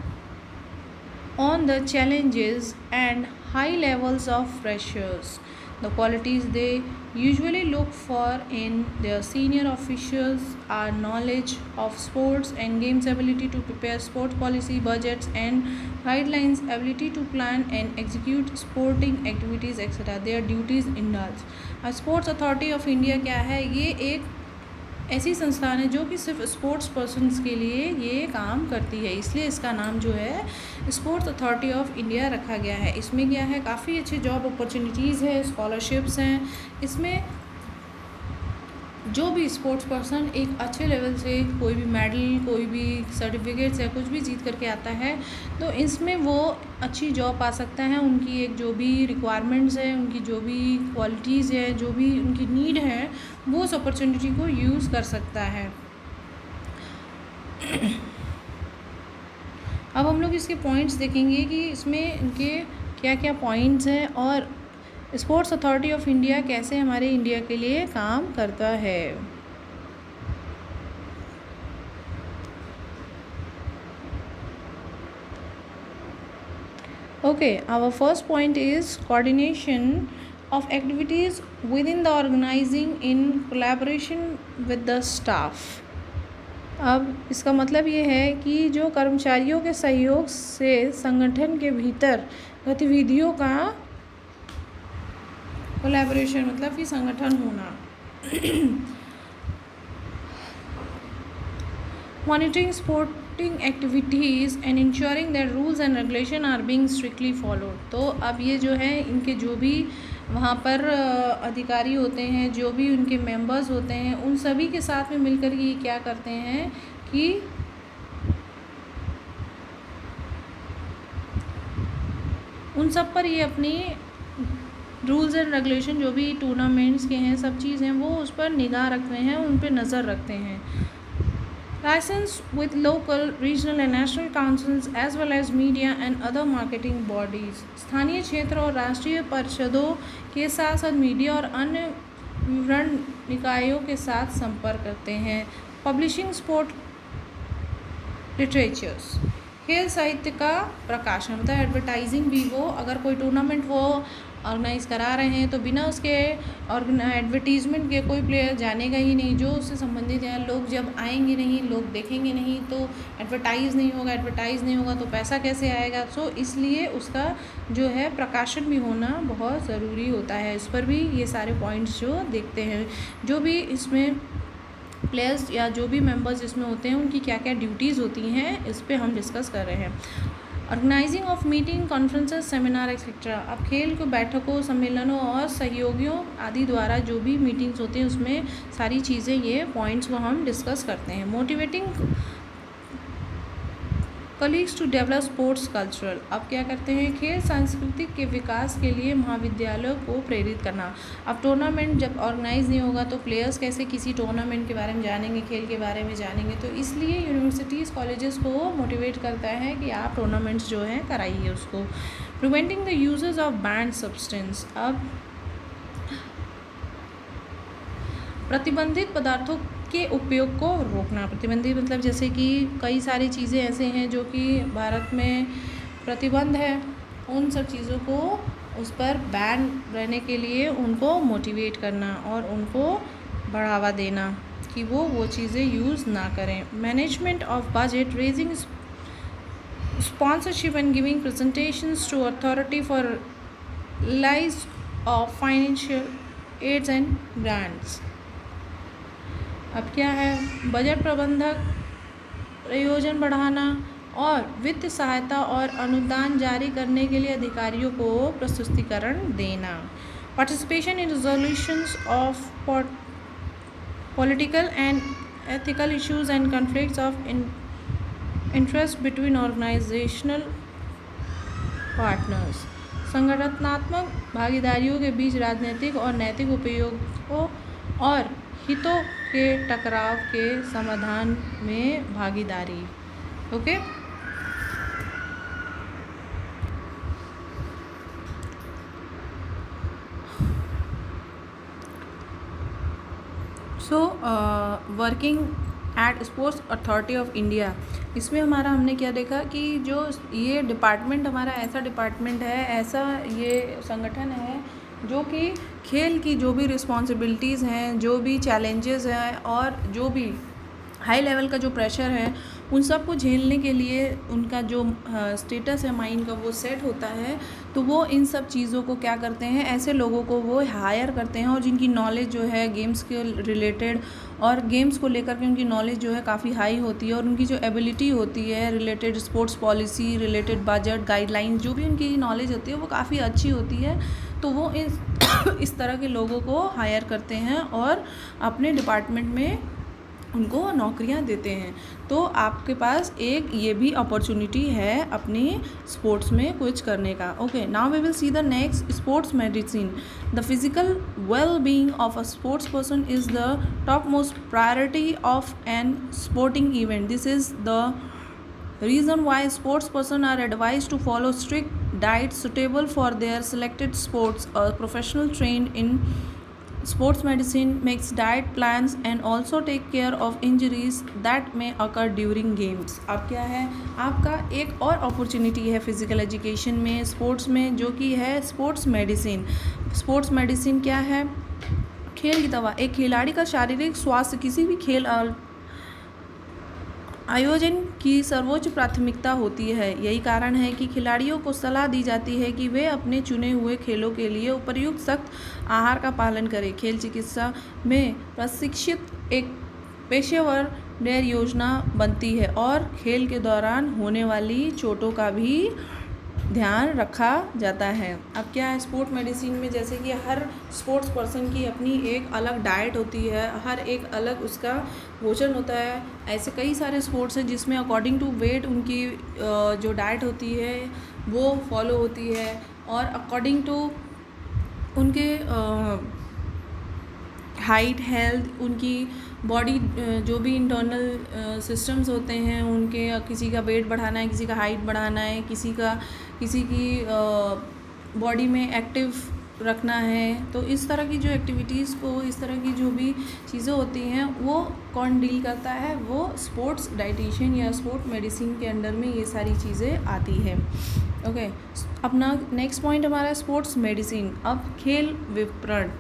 on the challenges and high levels of pressures. The qualities they usually look for in their senior officials are knowledge of sports and games, ability to prepare sports policy, budgets and guidelines, ability to plan and execute sporting activities, etc. Their duties indulge. Sports authority of India क्या है? ये एक ऐसी संस्थान है जो कि सिर्फ स्पोर्ट्स पर्सन्स के लिए ये काम करती है, इसलिए इसका नाम जो है स्पोर्ट्स अथॉरिटी ऑफ इंडिया रखा गया है। इसमें क्या है, काफ़ी अच्छी जॉब अपॉर्चुनिटीज़ है, स्कॉलरशिप्स हैं। इसमें जो भी स्पोर्ट्स पर्सन एक अच्छे लेवल से कोई भी मेडल, कोई भी सर्टिफिकेट्स या कुछ भी जीत करके आता है तो इसमें वो अच्छी जॉब पा सकता है। उनकी एक जो भी रिक्वायरमेंट्स है, उनकी जो भी क्वालिटीज़ है, जो भी उनकी नीड है, वो उस अपॉर्चुनिटी को यूज़ कर सकता है। अब हम लोग इसके पॉइंट्स देखेंगे कि इसमें इनके क्या क्या पॉइंट्स हैं और स्पोर्ट्स अथॉरिटी ऑफ इंडिया कैसे हमारे इंडिया के लिए काम करता है। Okay, our first point is coordination of activities within the organizing in collaboration with the staff. अब इसका मतलब ये है कि जो कर्मचारियों के सहयोग से संगठन के भीतर गतिविधियों का कोलैबोरेशन, मतलब कि संगठन होना। Monitoring sporting activities and ensuring that rules and regulation are being strictly followed. तो अब ये जो है इनके जो भी वहाँ पर अधिकारी होते हैं, जो भी उनके मेंबर्स होते हैं, उन सभी के साथ में मिलकर ये क्या करते हैं कि उन सब पर ये अपनी रूल्स एंड रेगुलेशन जो भी टूर्नामेंट्स के हैं, सब चीज़ हैं, वो उस पर निगाह रखते हैं, उन पर नज़र रखते हैं। Licence with local, regional and national councils as well as media and other marketing bodies. स्थानीय क्षेत्र और राष्ट्रीय परिषदों के साथ साथ मीडिया और अन्य विवरण निकायों के साथ संपर्क करते हैं। पब्लिशिंग स्पोर्ट लिटरेचर्स, खेल साहित्य का प्रकाशन, मतलब एडवर्टाइजिंग भी वो अगर कोई टूर्नामेंट वो ऑर्गेनाइज करा रहे हैं तो बिना उसके एडवर्टीज़मेंट के कोई प्लेयर जानेगा ही नहीं। जो उससे संबंधित है, लोग जब आएंगे नहीं, लोग देखेंगे नहीं तो एडवर्टाइज़ नहीं होगा तो पैसा कैसे आएगा। सो इसलिए उसका जो है प्रकाशन भी होना बहुत ज़रूरी होता है। इस पर भी ये सारे पॉइंट्स जो देखते हैं, जो भी इसमें प्लेयर्स या जो भी मेंबर्स इसमें होते हैं उनकी क्या क्या ड्यूटीज़ होती हैं, इस पे हम डिस्कस कर रहे हैं। Organising of meeting, conferences, seminar etcetera. अब खेल को बैठकों, सम्मेलनों और सहयोगियों आदि द्वारा जो भी मीटिंग्स होती हैं उसमें सारी चीज़ें, ये पॉइंट्स को हम डिस्कस करते हैं। Motivating colleagues to develop sports cultural. अब क्या करते हैं, खेल सांस्कृतिक के विकास के लिए महाविद्यालयों को प्रेरित करना। अब टूर्नामेंट जब ऑर्गेनाइज नहीं होगा तो प्लेयर्स कैसे किसी टूर्नामेंट के बारे में जानेंगे, खेल के बारे में जानेंगे। तो इसलिए यूनिवर्सिटीज़ कॉलेजेस को मोटिवेट करता है कि आप टूर्नामेंट्स जो हैं कराइए उसको। Preventing the uses of band substance. अब प्रतिबंधित पदार्थों के उपयोग को रोकना। प्रतिबंधित मतलब जैसे कि कई सारी चीज़ें ऐसे हैं जो कि भारत में प्रतिबंध है, उन सब चीज़ों को उस पर बैन रहने के लिए उनको मोटिवेट करना और उनको बढ़ावा देना कि वो चीज़ें यूज़ ना करें। Management of budget, raising sponsorship and giving presentations to authority for lies of financial aids and grants. अब क्या है, बजट प्रबंधक, प्रयोजन बढ़ाना और वित्त सहायता और अनुदान जारी करने के लिए अधिकारियों को प्रस्तुतिकरण देना। Participation in resolutions of political and ethical issues and conflicts of interest between organisational partners. संगठनात्मक भागीदारियों के बीच राजनीतिक और नैतिक उपयोगों और हितों के टकराव के समाधान में भागीदारी। Okay, so working at sports authority of India. इसमें हमने क्या देखा कि जो ये डिपार्टमेंट हमारा ऐसा डिपार्टमेंट है, ऐसा ये संगठन है जो कि खेल की जो भी रिस्पॉन्सिबिलिटीज़ हैं, जो भी चैलेंजेस हैं और जो भी हाई लेवल का जो प्रेशर है उन सब को झेलने के लिए उनका जो स्टेटस है माइंड का वो सेट होता है। तो वो इन सब चीज़ों को क्या करते हैं, ऐसे लोगों को वो हायर करते हैं और जिनकी नॉलेज जो है गेम्स के रिलेटेड और गेम्स को लेकर के उनकी नॉलेज जो है काफ़ी हाई होती है और उनकी जो एबिलिटी होती है related sports policy, related budget guidelines, जो भी उनकी नॉलेज होती है वो काफ़ी अच्छी होती है। तो वो इस तरह के लोगों को हायर करते हैं और अपने डिपार्टमेंट में उनको नौकरियां देते हैं। तो आपके पास एक ये भी अपॉर्चुनिटी है अपनी स्पोर्ट्स में कुछ करने का। Okay, now we will see the next, sports medicine. The physical well being of a sports person is the top most priority of an sporting event. This is the reason why sports person are advised to follow strict diets suitable for their selected sports. A professional trained in sports medicine makes diet plans and also take care of injuries that may occur during games. अब क्या है, आपका एक और opportunity है physical education में, sports में, जो कि है स्पोर्ट्स मेडिसिन। स्पोर्ट्स मेडिसिन क्या है, खेल की दवा। एक खिलाड़ी का शारीरिक स्वास्थ्य किसी भी खेल आयोजन की सर्वोच्च प्राथमिकता होती है। यही कारण है कि खिलाड़ियों को सलाह दी जाती है कि वे अपने चुने हुए खेलों के लिए उपयुक्त सख्त आहार का पालन करें। खेल चिकित्सा में प्रशिक्षित एक पेशेवर डेर योजना बनती है और खेल के दौरान होने वाली चोटों का भी ध्यान रखा जाता है। अब क्या है, स्पोर्ट मेडिसिन में जैसे कि हर स्पोर्ट्स पर्सन की अपनी एक अलग डाइट होती है, हर एक अलग उसका भोजन होता है। ऐसे कई सारे स्पोर्ट्स हैं जिसमें अकॉर्डिंग टू वेट उनकी जो डाइट होती है वो फॉलो होती है और अकॉर्डिंग टू उनके हाइट, हेल्थ, उनकी बॉडी जो भी इंटरनल सिस्टम्स होते हैं उनके, किसी का वेट बढ़ाना है, किसी का हाइट बढ़ाना है, किसी की बॉडी में एक्टिव रखना है। तो इस तरह की जो एक्टिविटीज़ को, इस तरह की जो भी चीज़ें होती हैं वो कौन डील करता है, वो स्पोर्ट्स डाइटिशियन या स्पोर्ट मेडिसिन के अंडर में ये सारी चीज़ें आती है। ओके, अपना नेक्स्ट पॉइंट हमारा स्पोर्ट्स मेडिसिन। अब खेल विपणन,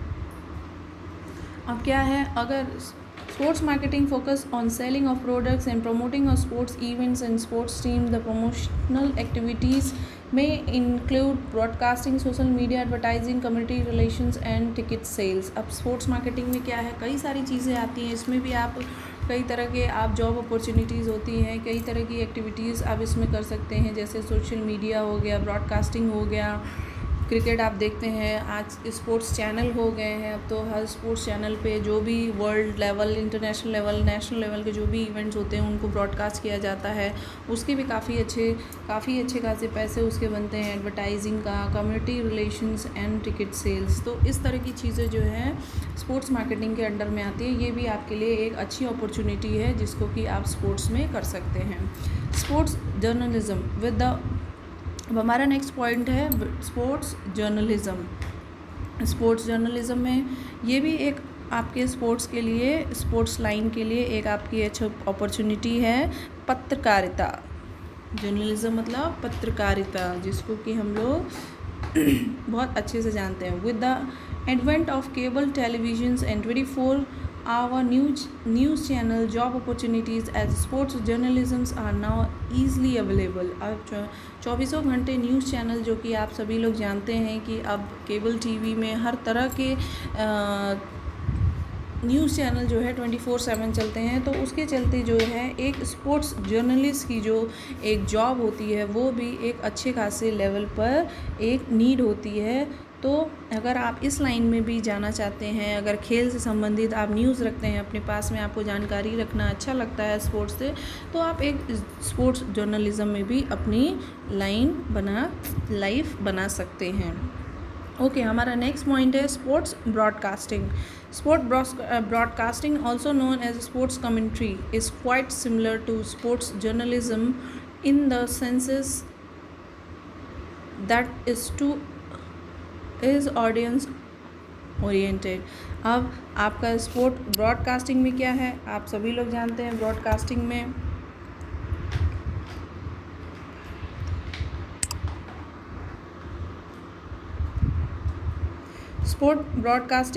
अब क्या है, अगर sports marketing focus on selling of products and promoting of sports events and sports team, the promotional activities में include broadcasting, social media advertising, community relations and ticket sales. अब स्पोर्ट्स मार्केटिंग में क्या है, कई सारी चीज़ें आती हैं, इसमें भी आप कई तरह के आप जॉब अपॉर्चुनिटीज़ होती हैं, कई तरह की एक्टिविटीज़ आप इसमें कर सकते हैं, जैसे सोशल मीडिया हो गया, ब्रॉडकास्टिंग हो गया, क्रिकेट आप देखते हैं, आज स्पोर्ट्स चैनल हो गए हैं। अब तो हर स्पोर्ट्स चैनल पे जो भी world level, international level, national level के जो भी इवेंट्स होते हैं उनको ब्रॉडकास्ट किया जाता है, उसके भी काफ़ी अच्छे खासे पैसे उसके बनते हैं, एडवर्टाइजिंग का, community relations and ticket sales. तो इस तरह की चीज़ें जो है स्पोर्ट्स मार्केटिंग के अंडर में आती है। ये भी आपके लिए एक अच्छी अपॉर्चुनिटी है जिसको कि आप स्पोर्ट्स में कर सकते हैं। स्पोर्ट्स जर्नलिज्म विद द, अब हमारा नेक्स्ट पॉइंट है स्पोर्ट्स जर्नलिज़म। स्पोर्ट्स जर्नलिज़म में ये भी एक आपके स्पोर्ट्स के लिए, स्पोर्ट्स लाइन के लिए एक आपकी अच्छी अपॉर्चुनिटी है। पत्रकारिता, जर्नलिज़म मतलब पत्रकारिता, जिसको कि हम लोग बहुत अच्छे से जानते हैं। With the advent of cable television and 24-hour news channel, job opportunities as sports journalisms are now easily available। अब 24 घंटे न्यूज़ चैनल, जो कि आप सभी लोग जानते हैं कि अब केबल टीवी में हर तरह के न्यूज़ चैनल जो है 24/7 चलते हैं, तो उसके चलते जो है एक स्पोर्ट्स जर्नलिस्ट की जो एक जॉब होती है वो भी एक अच्छे खासे लेवल पर एक नीड होती है। तो अगर आप इस लाइन में भी जाना चाहते हैं, अगर खेल से संबंधित आप न्यूज़ रखते हैं अपने पास में, आपको जानकारी रखना अच्छा लगता है स्पोर्ट्स से, तो आप एक स्पोर्ट्स जर्नलिज़म में भी अपनी लाइफ बना सकते हैं। ओके, हमारा नेक्स्ट पॉइंट है sports broadcasting. Sport broadcasting also known as sports commentary is quite similar to sports journalism in the senses that is audience oriented. अब आपका स्पोर्ट ब्रॉडकास्टिंग में क्या है, आप सभी लोग जानते हैं ब्रॉडकास्टिंग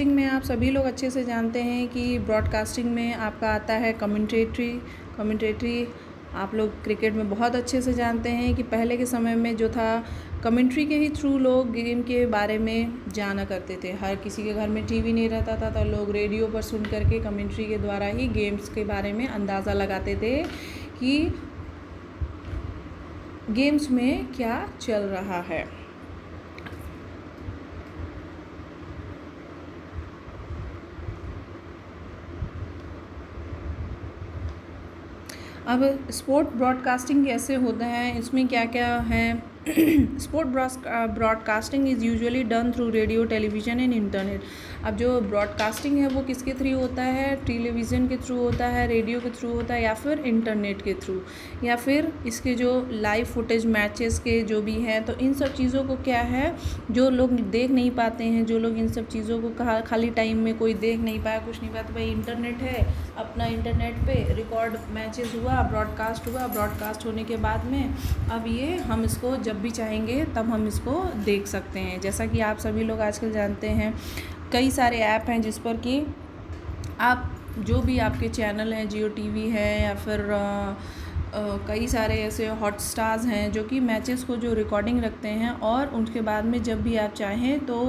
में आप सभी लोग अच्छे से जानते हैं कि ब्रॉडकास्टिंग में आपका आता है कमेंटेटरी। आप लोग क्रिकेट में बहुत अच्छे से जानते हैं कि पहले के समय में जो था, कमेंट्री के ही थ्रू लोग गेम के बारे में जाना करते थे। हर किसी के घर में टीवी नहीं रहता था, तो लोग रेडियो पर सुन करके कमेंट्री के द्वारा ही गेम्स के बारे में अंदाज़ा लगाते थे कि गेम्स में क्या चल रहा है। अब स्पोर्ट ब्रॉडकास्टिंग कैसे होता है, इसमें क्या क्या है। Sport broadcasting is usually done through radio, television and internet. अब जो ब्रॉडकास्टिंग है वो किसके थ्रू होता है, टेलीविज़न के थ्रू होता है, रेडियो के थ्रू होता है, या फिर इंटरनेट के थ्रू, या फिर इसके जो लाइव फुटेज मैचेस के जो भी हैं। तो इन सब चीज़ों को क्या है, जो लोग देख नहीं पाते हैं, जो लोग इन सब चीज़ों को खाली टाइम में कोई देख नहीं पाया, कुछ नहीं पाया, तो भाई इंटरनेट है, अपना इंटरनेट पे रिकॉर्ड मैचेस हुआ, ब्रॉडकास्ट होने के बाद में अब ये हम इसको जब भी चाहेंगे तब हम इसको देख सकते हैं। जैसा कि आप सभी लोग आजकल जानते हैं, कई सारे ऐप हैं जिस पर कि आप जो भी आपके चैनल हैं, जियो टीवी है, या फिर कई सारे ऐसे हॉटस्टार्स हैं जो कि मैचेस को जो रिकॉर्डिंग रखते हैं, और उनके बाद में जब भी आप चाहें तो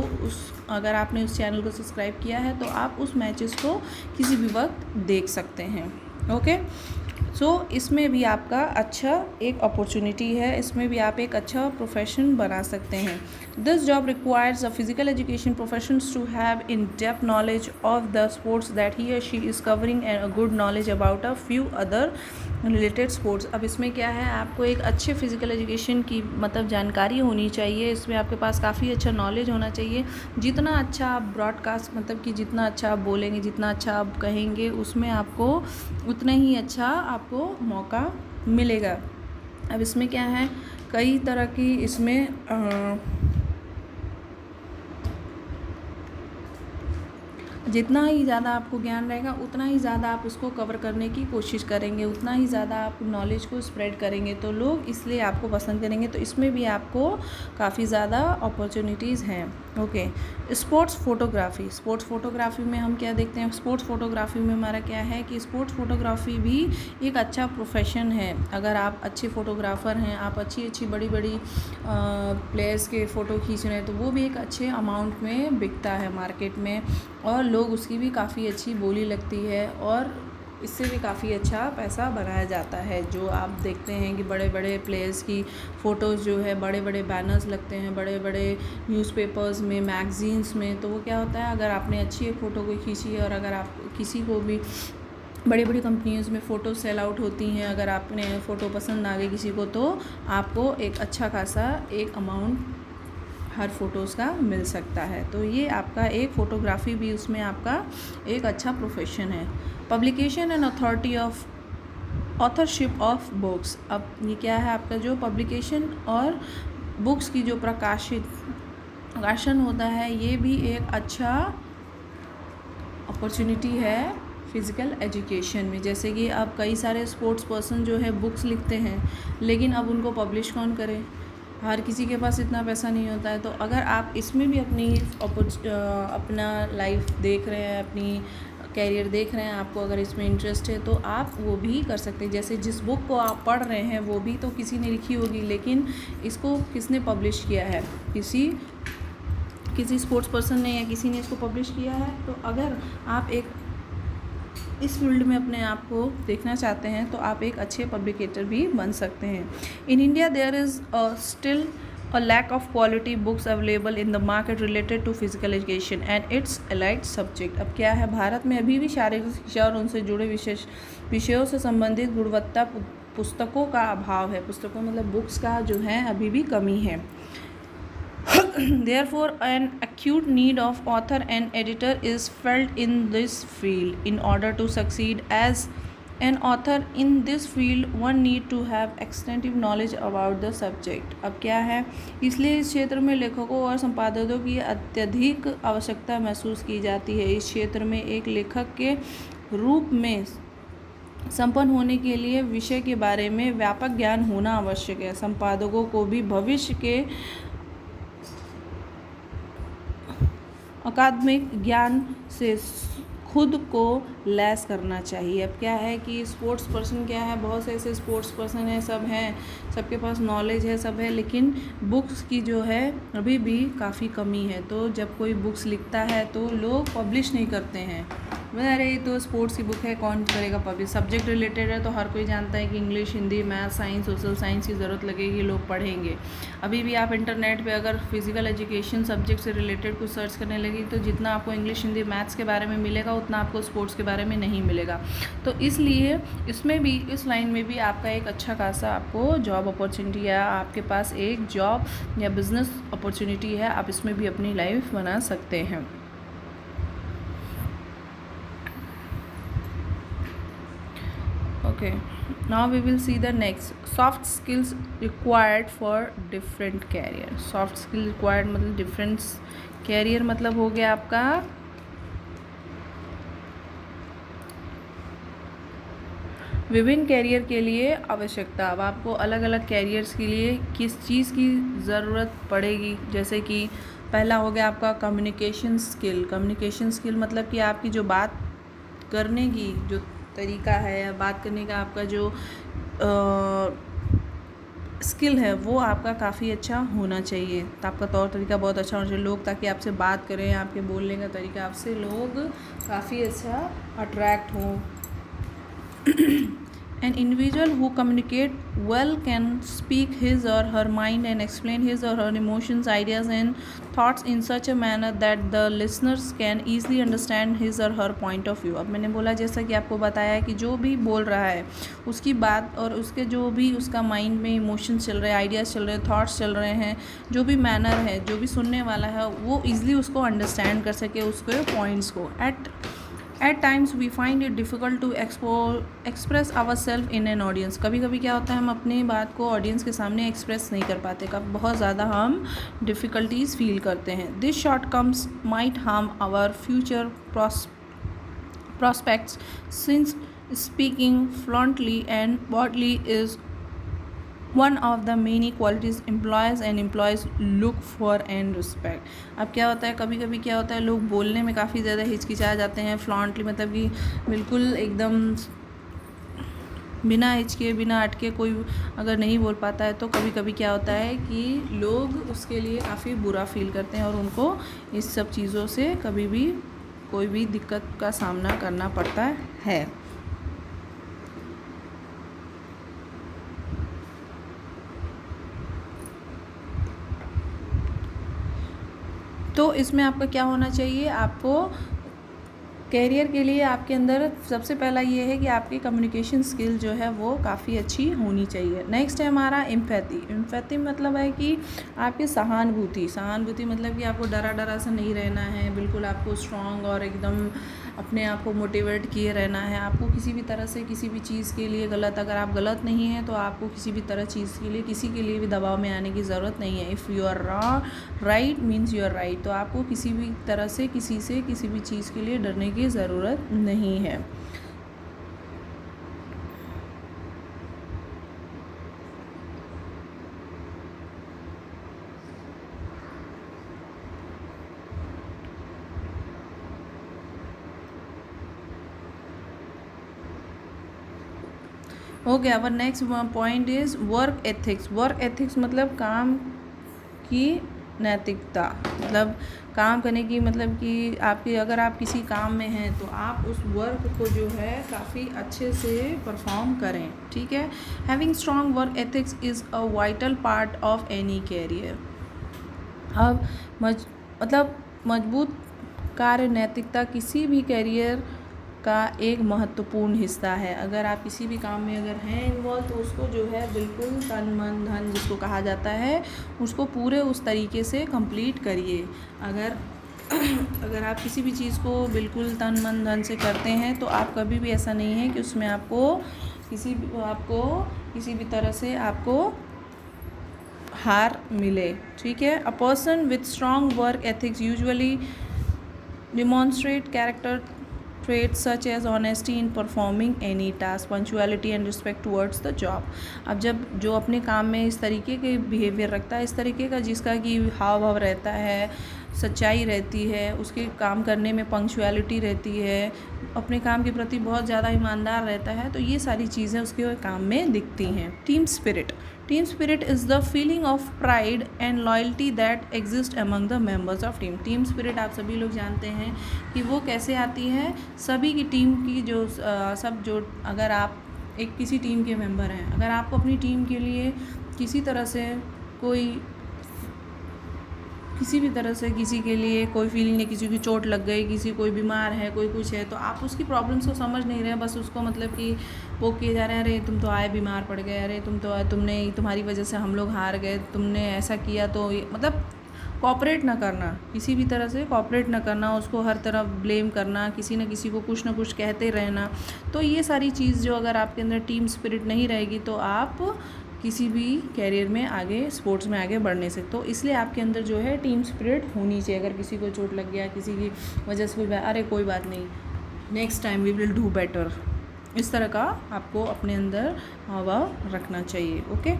अगर आपने उस चैनल को सब्सक्राइब किया है तो आप उस मैचेस को किसी भी वक्त देख सकते हैं। ओके, सो इसमें भी आपका अच्छा एक अपॉर्चुनिटी है, इसमें भी आप एक अच्छा प्रोफेशन बना सकते हैं। This job requires a physical education professionals to have in depth knowledge of the sports that he और she is covering and a good knowledge about a few other related sports. अब इसमें क्या है, आपको एक अच्छे फिजिकल एजुकेशन की मतलब जानकारी होनी चाहिए, इसमें आपके पास काफ़ी अच्छा नॉलेज होना चाहिए। जितना अच्छा आप ब्रॉडकास्ट मतलब कि जितना अच्छा आप बोलेंगे, जितना अच्छा आप कहेंगे, उसमें आपको उतना ही अच्छा आपको मौका मिलेगा। अब इसमें क्या है, कई तरह की इसमें जितना ही ज़्यादा आपको ज्ञान रहेगा उतना ही ज़्यादा आप उसको कवर करने की कोशिश करेंगे, उतना ही ज़्यादा आप नॉलेज को स्प्रेड करेंगे, तो लोग इसलिए आपको पसंद करेंगे। तो इसमें भी आपको काफ़ी ज़्यादा अपॉर्चुनिटीज़ हैं। ओके, स्पोर्ट्स फोटोग्राफी में हम क्या देखते हैं, स्पोर्ट्स फोटोग्राफी में हमारा क्या है कि स्पोर्ट्स फोटोग्राफी भी एक अच्छा प्रोफेशन है। अगर आप अच्छे फोटोग्राफ़र हैं, आप अच्छी बड़ी प्लेयर्स के फ़ोटो खींच रहे हैं, तो वो भी एक अच्छे अमाउंट में बिकता है मार्केट में, और लोग उसकी भी काफ़ी अच्छी बोली लगती है, और इससे भी काफ़ी अच्छा पैसा बनाया जाता है। जो आप देखते हैं कि बड़े बड़े प्लेयर्स की फ़ोटोज़ जो है, बड़े बड़े बैनर्स लगते हैं बड़े बड़े न्यूज़पेपर्स में, मैगज़ीन्स में, तो वो क्या होता है, अगर आपने अच्छी एक फ़ोटो को खींची है और अगर आप किसी को भी बड़ी बड़ी कंपनीज़ में फ़ोटो सेल आउट होती हैं, अगर आपने फ़ोटो पसंद आ गई किसी को, तो आपको एक अच्छा खासा एक अमाउंट हर फ़ोटोज़ का मिल सकता है। तो ये आपका एक फ़ोटोग्राफ़ी भी उसमें आपका एक अच्छा प्रोफेशन है। Publication and authority of authorship of books. अब ये क्या है, आपका जो पब्लिकेशन और बुक्स की जो प्रकाशन होता है, ये भी एक अच्छा अपॉर्चुनिटी है फ़िज़िकल एजुकेशन में। जैसे कि अब कई सारे स्पोर्ट्स पर्सन जो है बुक्स लिखते हैं, लेकिन अब उनको पब्लिश कौन करे, हर किसी के पास इतना पैसा नहीं होता है। तो अगर आप इसमें भी अपना लाइफ देख रहे हैं, अपनी कैरियर देख रहे हैं, आपको अगर इसमें इंटरेस्ट है तो आप वो भी कर सकते हैं। जैसे जिस बुक को आप पढ़ रहे हैं वो भी तो किसी ने लिखी होगी, लेकिन इसको किसने पब्लिश किया है, किसी स्पोर्ट्स पर्सन ने या किसी ने इसको पब्लिश किया है। तो अगर आप एक इस फील्ड में अपने आप को देखना चाहते हैं तो आप एक अच्छे पब्लिकेटर भी बन सकते हैं। In India there is still a lack of quality books available in the market related to physical education and its allied subject। अब क्या है, भारत में अभी भी शारीरिक शिक्षा और उनसे जुड़े विषयों से संबंधित गुणवत्ता पुस्तकों का अभाव है। पुस्तकों मतलब बुक्स का जो है अभी भी कमी है। Therefore, an acute need of author and editor is felt in this field. In order to succeed as an author in this field, one need to have extensive knowledge about the subject। अब क्या है, इसलिए इस क्षेत्र में लेखकों और संपादकों की अत्यधिक आवश्यकता महसूस की जाती है। इस क्षेत्र में एक लेखक के रूप में संपन्न होने के लिए विषय के बारे में व्यापक ज्ञान होना आवश्यक है। संपादकों को भी भविष्य के अकादमिक ज्ञान से खुद को लैस करना चाहिए। अब क्या है कि स्पोर्ट्स पर्सन क्या है, बहुत से ऐसे स्पोर्ट्स पर्सन हैं, सब हैं, सबके पास नॉलेज है, सब है, लेकिन बुक्स की जो है अभी भी काफ़ी कमी है। तो जब कोई बुक्स लिखता है तो लोग पब्लिश नहीं करते हैं, अरे ये तो स्पोर्ट्स की बुक है, कौन करेगा पब्लिश। सब्जेक्ट रिलेटेड है तो हर कोई जानता है कि English, Hindi, math, science, social science की ज़रूरत लगेगी, लोग पढ़ेंगे। अभी भी आप इंटरनेट पे अगर फिजिकल एजुकेशन सब्जेक्ट से रिलेटेड कुछ सर्च करने लगी तो जितना आपको इंग्लिश, हिंदी, मैथ्स के बारे में मिलेगा उतना आपको स्पोर्ट्स के बारे में नहीं मिलेगा। तो इसलिए इसमें भी, इस लाइन में भी आपका एक अच्छा खासा आपको जॉब अपॉर्चुनिटी है, आपके पास एक जॉब या बिज़नेस अपॉर्चुनिटी है, आप इसमें भी अपनी लाइफ बना सकते हैं। Okay, now we will see the next soft skills required for different career। soft skill required मतलब different career मतलब हो गया आपका विभिन्न कैरियर के लिए आवश्यकता। अब आपको अलग अलग कैरियर्स के लिए किस चीज़ की ज़रूरत पड़ेगी, जैसे कि पहला हो गया आपका कम्युनिकेशन स्किल। कम्युनिकेशन स्किल मतलब कि आपकी जो बात करने की जो तरीका है, या बात करने का आपका जो स्किल है वो आपका काफ़ी अच्छा होना चाहिए। तो आपका तौर तरीका बहुत अच्छा होना चाहिए, लोग ताकि आपसे बात करें, आपके बोलने का तरीका, आपसे लोग काफ़ी अच्छा अट्रैक्ट हों। An individual who communicate well can speak his or her mind and explain his or her emotions, ideas and thoughts in such a manner that the listeners can easily understand his or her point of view। अब मैंने बोला, जैसा कि आपको बताया कि जो भी बोल रहा है उसकी बात और उसके जो भी उसका माइंड में इमोशंस चल रहे हैं, आइडियाज़ चल रहे हैं, थॉट्स चल रहे हैं, जो भी मैनर है, जो भी सुनने वाला है वो ईज़िली उसको अंडरस्टैंड कर सके, उसके पॉइंट्स को at times we find it difficult to express our self in an audience. कभी कभी क्या होता है, हम अपनी बात को ऑडियंस के सामने एक्सप्रेस नहीं कर पाते, कब बहुत ज़्यादा हम डिफ़िकल्टीज फील करते हैं। This short comes might harm our future prospects since speaking fluently and boldly is one of the many qualities employees look for and respect। अब क्या होता है, कभी कभी क्या होता है, लोग बोलने में काफ़ी ज़्यादा हिचकिचा जाते हैं। फ्लॉन्टली मतलब कि बिल्कुल एकदम बिना हिचके बिना अटके कोई अगर नहीं बोल पाता है, तो कभी कभी क्या होता है कि लोग उसके लिए काफ़ी बुरा फील करते हैं और उनको इस सब चीज़ों से कभी भी कोई भी दिक्कत का सामना करना पड़ता है। तो इसमें आपका क्या होना चाहिए, आपको कैरियर के लिए आपके अंदर सबसे पहला ये है कि आपकी कम्युनिकेशन स्किल जो है वो काफ़ी अच्छी होनी चाहिए। नेक्स्ट है हमारा एम्पैथी मतलब है कि आपकी सहानुभूति मतलब कि आपको डरा डरा सा नहीं रहना है, बिल्कुल आपको स्ट्रॉन्ग और एकदम अपने आप को मोटिवेट किए रहना है। आपको किसी भी तरह से किसी भी चीज़ के लिए अगर आप गलत नहीं हैं तो आपको किसी भी तरह चीज़ के लिए किसी के लिए भी दबाव में आने की ज़रूरत नहीं है। If you are right means you are right. तो आपको किसी भी तरह से किसी भी चीज़ के लिए डरने की ज़रूरत नहीं है। Okay, our next point is work ethics मतलब काम की नैतिकता, मतलब काम करने की, मतलब कि अगर आप किसी काम में हैं तो आप उस वर्क को जो है काफ़ी अच्छे से परफॉर्म करें, ठीक है। Having strong work ethics is a vital part of any career. अब मतलब मजबूत कार्य नैतिकता किसी भी कैरियर का एक महत्वपूर्ण हिस्सा है। अगर आप किसी भी काम में अगर हैं इन्वॉल्व तो उसको जो है बिल्कुल तन मन धन जिसको कहा जाता है उसको पूरे उस तरीके से कंप्लीट करिए। अगर आप किसी भी चीज़ को बिल्कुल तन मन धन से करते हैं तो आप कभी भी ऐसा नहीं है कि उसमें आपको किसी भी तरह से आपको हार मिले, ठीक है। A person with strong work ethics usually demonstrate character traits such as honesty in performing any task, punctuality and respect towards the job। अब जब जो अपने काम में इस तरीके के बिहेवियर रखता है, इस तरीके का जिसका कि हाव भाव रहता है, सच्चाई रहती है, उसके काम करने में पंक्चुअलिटी रहती है, अपने काम के प्रति बहुत ज़्यादा ईमानदार रहता है, तो ये सारी चीज़ें उसके काम में दिखती हैं। Team spirit is the feeling of pride and loyalty that exist among the members of team. Team spirit आप सभी लोग जानते हैं कि वो कैसे आती है। सभी की टीम की जो अगर आप किसी टीम के मेंबर हैं, अगर आपको अपनी टीम के लिए किसी के लिए कोई फीलिंग नहीं, किसी की चोट लग गई, कोई बीमार है, कोई कुछ है, तो आप उसकी प्रॉब्लम्स को समझ नहीं रहे, बस उसको मतलब कि वो किए जा रहे हैं, अरे तुम तो आए बीमार पड़ गए, अरे तुम्हारी वजह से हम लोग हार गए, तुमने ऐसा किया, तो मतलब कॉपरेट ना करना, किसी भी तरह से कॉपरेट ना करना, उसको हर तरफ ब्लेम करना, किसी न किसी को कुछ ना कुछ कहते रहना। तो ये सारी चीज़ जो अगर आपके अंदर टीम स्पिरिट नहीं रहेगी तो आप किसी भी कैरियर में स्पोर्ट्स में आगे बढ़ नहीं सकते। तो इसलिए आपके अंदर जो है टीम स्पिरिट होनी चाहिए। अगर किसी को चोट लग गया, किसी की वजह से अरे कोई बात नहीं, next time we will do better, इस तरह का आपको अपने अंदर भाव रखना चाहिए। Okay,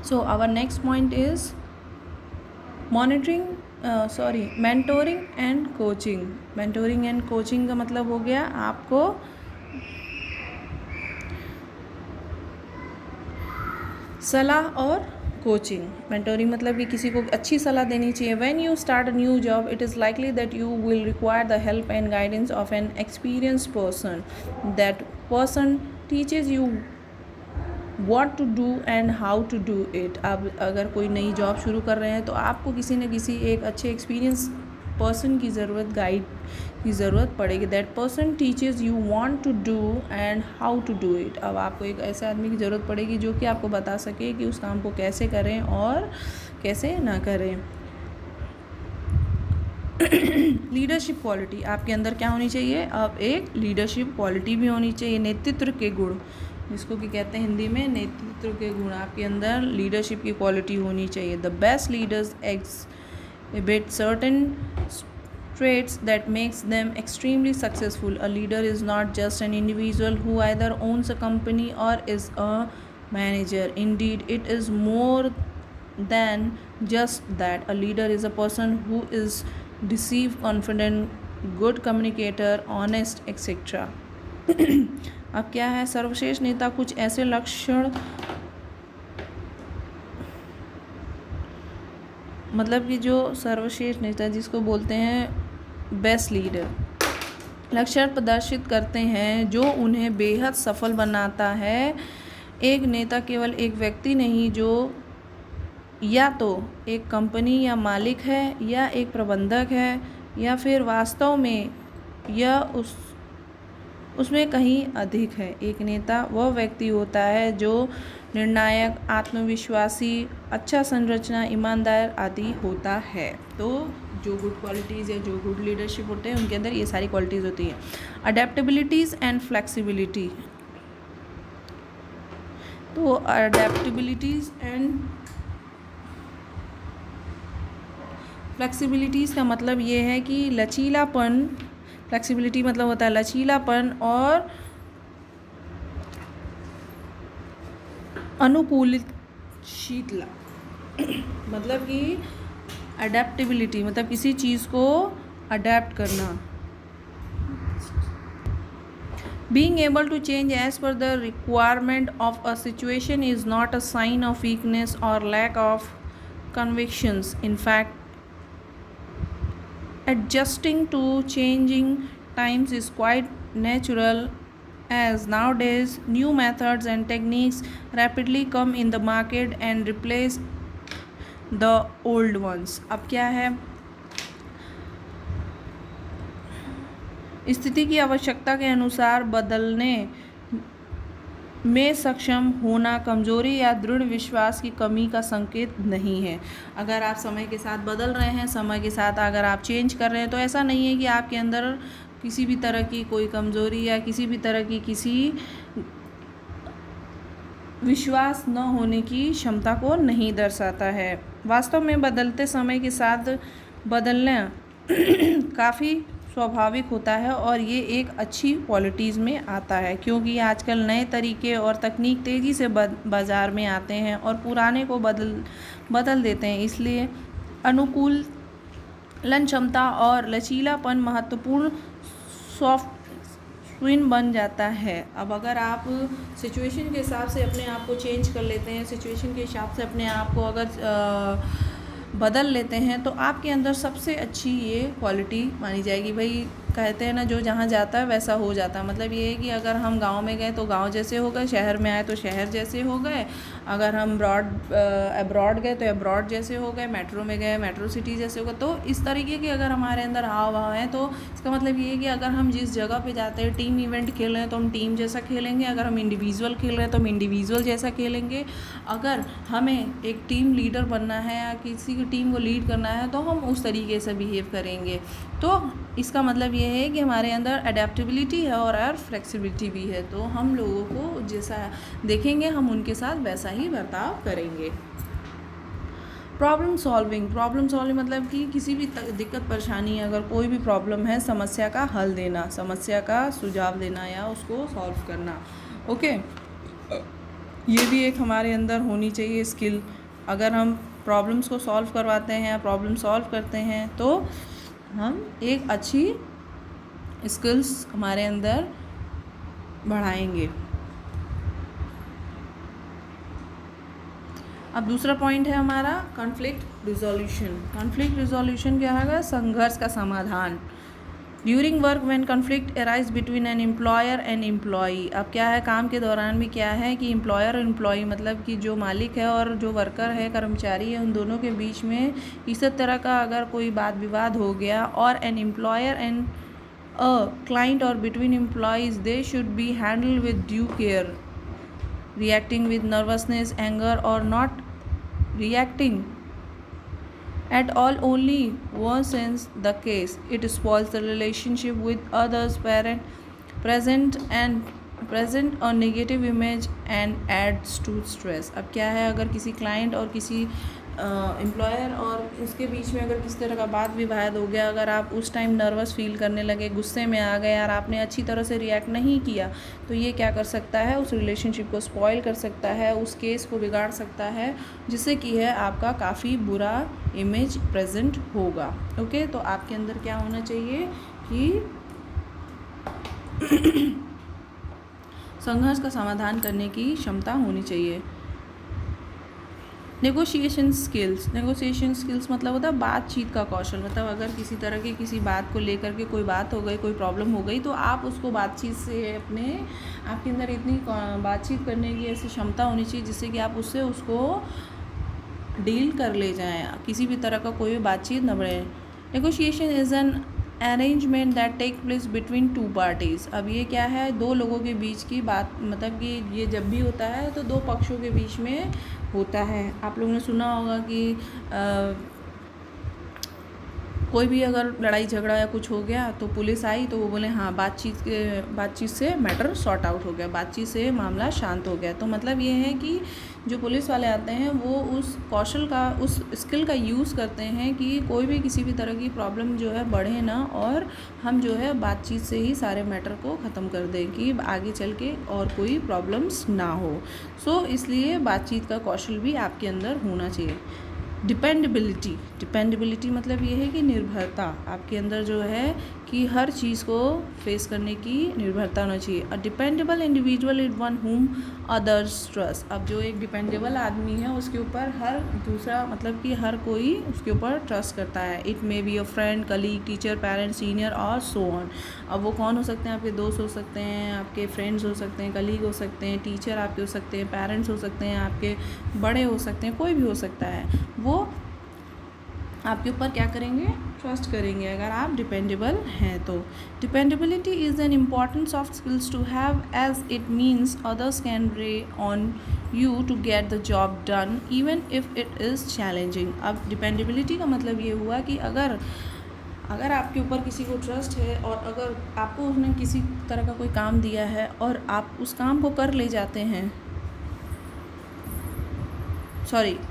so our next point is mentoring and coaching का मतलब हो गया आपको सलाह और कोचिंग। मेंटोरिंग मतलब कि किसी को अच्छी सलाह देनी चाहिए। When you start a new job it is likely that you will require the help and guidance of an experienced person. That person teaches you what to do and how to do it. अब अगर कोई नई job शुरू कर रहे हैं तो आपको किसी न किसी एक अच्छे एक्सपीरियंस पर्सन की गाइड की ज़रूरत पड़ेगी। That person teaches you want to do and how to do it. अब आपको एक ऐसे आदमी की ज़रूरत पड़ेगी जो कि आपको बता सके कि उस काम को कैसे करें और कैसे ना करें। लीडरशिप क्वालिटी, आपके अंदर क्या होनी चाहिए? अब एक लीडरशिप क्वालिटी भी होनी चाहिए, नेतृत्व के गुण, जिसको कि कहते हैं हिंदी में नेतृत्व के गुण, आपके अंदर लीडरशिप की क्वालिटी होनी चाहिए। The best leaders exhibit certain traits that makes them extremely successful. A leader is not just an individual who either owns a company or is a manager. Indeed, it is more than just that. A leader is a person who is deceive, confident, good communicator, honest, etc. अब क्या है? सर्वश्रेष्ठ नेता कुछ ऐसे लक्षण, मतलब कि जो सर्वश्रेष्ठ नेता जिसको बोलते हैं बेस्ट लीडर, लक्षण प्रदर्शित करते हैं जो उन्हें बेहद सफल बनाता है। एक नेता केवल एक व्यक्ति नहीं जो या तो एक कंपनी या मालिक है या एक प्रबंधक है या फिर वास्तव में यह उसमें कहीं अधिक है। एक नेता वह व्यक्ति होता है जो निर्णायक, आत्मविश्वासी, अच्छा संरचना, ईमानदार आदि होता है। तो जो गुड क्वालिटीज़ या जो गुड लीडरशिप होते हैं उनके अंदर ये सारी क्वालिटीज़ होती हैं। अडेप्टेबिलिटीज़ एंड फ्लेक्सिबिलिटी, तो अडेप्टेबिलिटीज़ एंड फ्लेक्सिबिलिटीज़ का मतलब ये है कि लचीलापन, फ्लेक्सिबिलिटी मतलब होता है लचीलापन और अनुकूलशीलता, मतलब कि अडेप्टेबिलिटी मतलब किसी चीज़ को अडेप्ट करना। Being able to change as per the requirement of a situation is not a sign of weakness or lack of convictions. In fact, adjusting to changing times is quite natural, as nowadays new methods and techniques rapidly come in the market and replace the old ones. अब क्या है? स्थिति की आवश्यकता के अनुसार बदलने में सक्षम होना कमजोरी या दृढ़ विश्वास की कमी का संकेत नहीं है। अगर आप समय के साथ बदल रहे हैं, समय के साथ अगर आप चेंज कर रहे हैं, तो ऐसा नहीं है कि आपके अंदर किसी भी तरह की कोई कमजोरी या किसी भी तरह की किसी विश्वास न होने की क्षमता को नहीं दर्शाता है। वास्तव में बदलते समय के साथ बदलना काफ़ी स्वाभाविक होता है और ये एक अच्छी क्वालिटीज़ में आता है, क्योंकि आजकल नए तरीके और तकनीक तेज़ी से बाज़ार में आते हैं और पुराने को बदल देते हैं। इसलिए अनुकूलन क्षमता और लचीलापन महत्वपूर्ण सॉफ्ट स्विन बन जाता है। अब अगर आप सिचुएशन के हिसाब से अपने आप को चेंज कर लेते हैं, सिचुएशन के हिसाब से अपने आप को अगर बदल लेते हैं, तो आपके अंदर सबसे अच्छी ये क्वालिटी मानी जाएगी। भाई कहते हैं ना, जो जहाँ जाता है वैसा हो जाता है। मतलब ये है कि अगर हम गांव में गए तो गांव जैसे हो गए, शहर में आए तो शहर जैसे हो गए, अगर हम अब्रॉड गए तो अब्रॉड जैसे हो गए, मेट्रो में गए मेट्रो सिटी जैसे हो गए। तो इस तरीके के अगर हमारे अंदर हाव भाव हैं, तो इसका मतलब ये है कि अगर हम जिस जगह पे जाते हैं, टीम इवेंट खेल रहे हैं तो हम टीम जैसा खेलेंगे, अगर हम इंडिविजुअल खेल रहे हैं तो हम इंडिविजुअल जैसा खेलेंगे, अगर हमें एक टीम लीडर बनना है या किसी की टीम को लीड करना है तो हम उस तरीके से बिहेव करेंगे। तो इसका मतलब ये है कि हमारे अंदर अडेप्टेबिलिटी है और फ्लेक्सिबिलिटी भी है। तो हम लोगों को जैसा देखेंगे हम उनके साथ वैसा ही बर्ताव करेंगे। प्रॉब्लम सॉल्विंग मतलब कि किसी भी दिक्कत परेशानी, अगर कोई भी प्रॉब्लम है, समस्या का हल देना, समस्या का सुझाव देना या उसको सॉल्व करना। ओके, ये भी एक हमारे अंदर होनी चाहिए स्किल। अगर हम प्रॉब्लम्स को सॉल्व करवाते हैं या प्रॉब्लम सॉल्व करते हैं तो हम एक अच्छी स्किल्स हमारे अंदर बढ़ाएंगे। अब दूसरा पॉइंट है हमारा कॉन्फ्लिक्ट रिजोल्यूशन क्या है? संघर्ष का समाधान। During work when conflict arise between N employer and employee. अब क्या है, काम के दौरान भी क्या है कि एम्प्लॉयर और एम्प्लॉई मतलब कि जो मालिक है और जो वर्कर है, कर्मचारी है, उन दोनों के बीच में इस तरह का अगर कोई वाद विवाद हो गया, और an employer and a client और between employees, they should be handled with due care, reacting with nervousness, anger, or not reacting at all only worsens the case. It spoils the relationship with others, present a negative image and adds to stress. अब क्या है, अगर किसी client और किसी employer और उसके बीच में अगर किसी तरह का वाद विवाद हो गया, अगर आप उस टाइम नर्वस फील करने लगे, गुस्से में आ गए और आपने अच्छी तरह से रिएक्ट नहीं किया, तो ये क्या कर सकता है, उस रिलेशनशिप को स्पॉइल कर सकता है, उस केस को बिगाड़ सकता है, जिससे कि है आपका काफ़ी बुरा इमेज प्रेजेंट होगा। ओके, तो आपके अंदर क्या होना चाहिए कि संघर्ष का समाधान करने की क्षमता होनी चाहिए। नेगोशिएशन स्किल्स मतलब होता है बातचीत का कौशल। मतलब अगर किसी तरह की किसी बात को लेकर के कोई बात हो गई, कोई प्रॉब्लम हो गई, तो आप उसको बातचीत से आपके अंदर इतनी बातचीत करने की ऐसी क्षमता होनी चाहिए जिससे कि आप उसको डील कर ले जाएं, किसी भी तरह का कोई बातचीत न बढ़े। Negotiation is an arrangement that take place between two parties. अब ये क्या है, दो लोगों के बीच की बात, मतलब कि ये जब भी होता है तो दो पक्षों के बीच में होता है। आप लोगों ने सुना होगा कि कोई भी अगर लड़ाई झगड़ा या कुछ हो गया तो पुलिस आई तो वो बोले हाँ बातचीत से मैटर सॉर्ट आउट हो गया, बातचीत से मामला शांत हो गया। तो मतलब ये है कि जो पुलिस वाले आते हैं वो उस कौशल का, उस स्किल का यूज़ करते हैं कि कोई भी किसी भी तरह की प्रॉब्लम जो है बढ़े ना, और हम जो है बातचीत से ही सारे मैटर को ख़त्म कर दें कि आगे चल के और कोई प्रॉब्लम्स ना हो। सो इसलिए बातचीत का कौशल भी आपके अंदर होना चाहिए। डिपेंडेबिलिटी मतलब ये है कि निर्भरता, आपके अंदर जो है कि हर चीज़ को फेस करने की निर्भरता होना चाहिए। A dependable individual is one whom others trust. अब जो एक डिपेंडेबल आदमी है उसके ऊपर हर दूसरा, मतलब कि हर कोई उसके ऊपर ट्रस्ट करता है। It may be a friend, colleague, teacher, parent, senior और सो ऑन। अब वो कौन हो सकते हैं, आपके दोस्त हो सकते हैं, आपके फ्रेंड्स हो सकते हैं, कलीग हो सकते हैं, टीचर आपके हो सकते हैं, पेरेंट्स हो सकते हैं, आपके बड़े हो सकते हैं, कोई भी हो सकता है। वो आपके ऊपर क्या करेंगे, ट्रस्ट करेंगे अगर आप डिपेंडेबल हैं तो। Dependability is an important soft skills to have as it means others can rely on you to get the job done even if it is challenging. अब डिपेंडेबिलिटी का मतलब ये हुआ कि अगर आपके ऊपर किसी को ट्रस्ट है और अगर आपको उसने किसी तरह का कोई काम दिया है और आप उस काम को कर ले जाते हैं,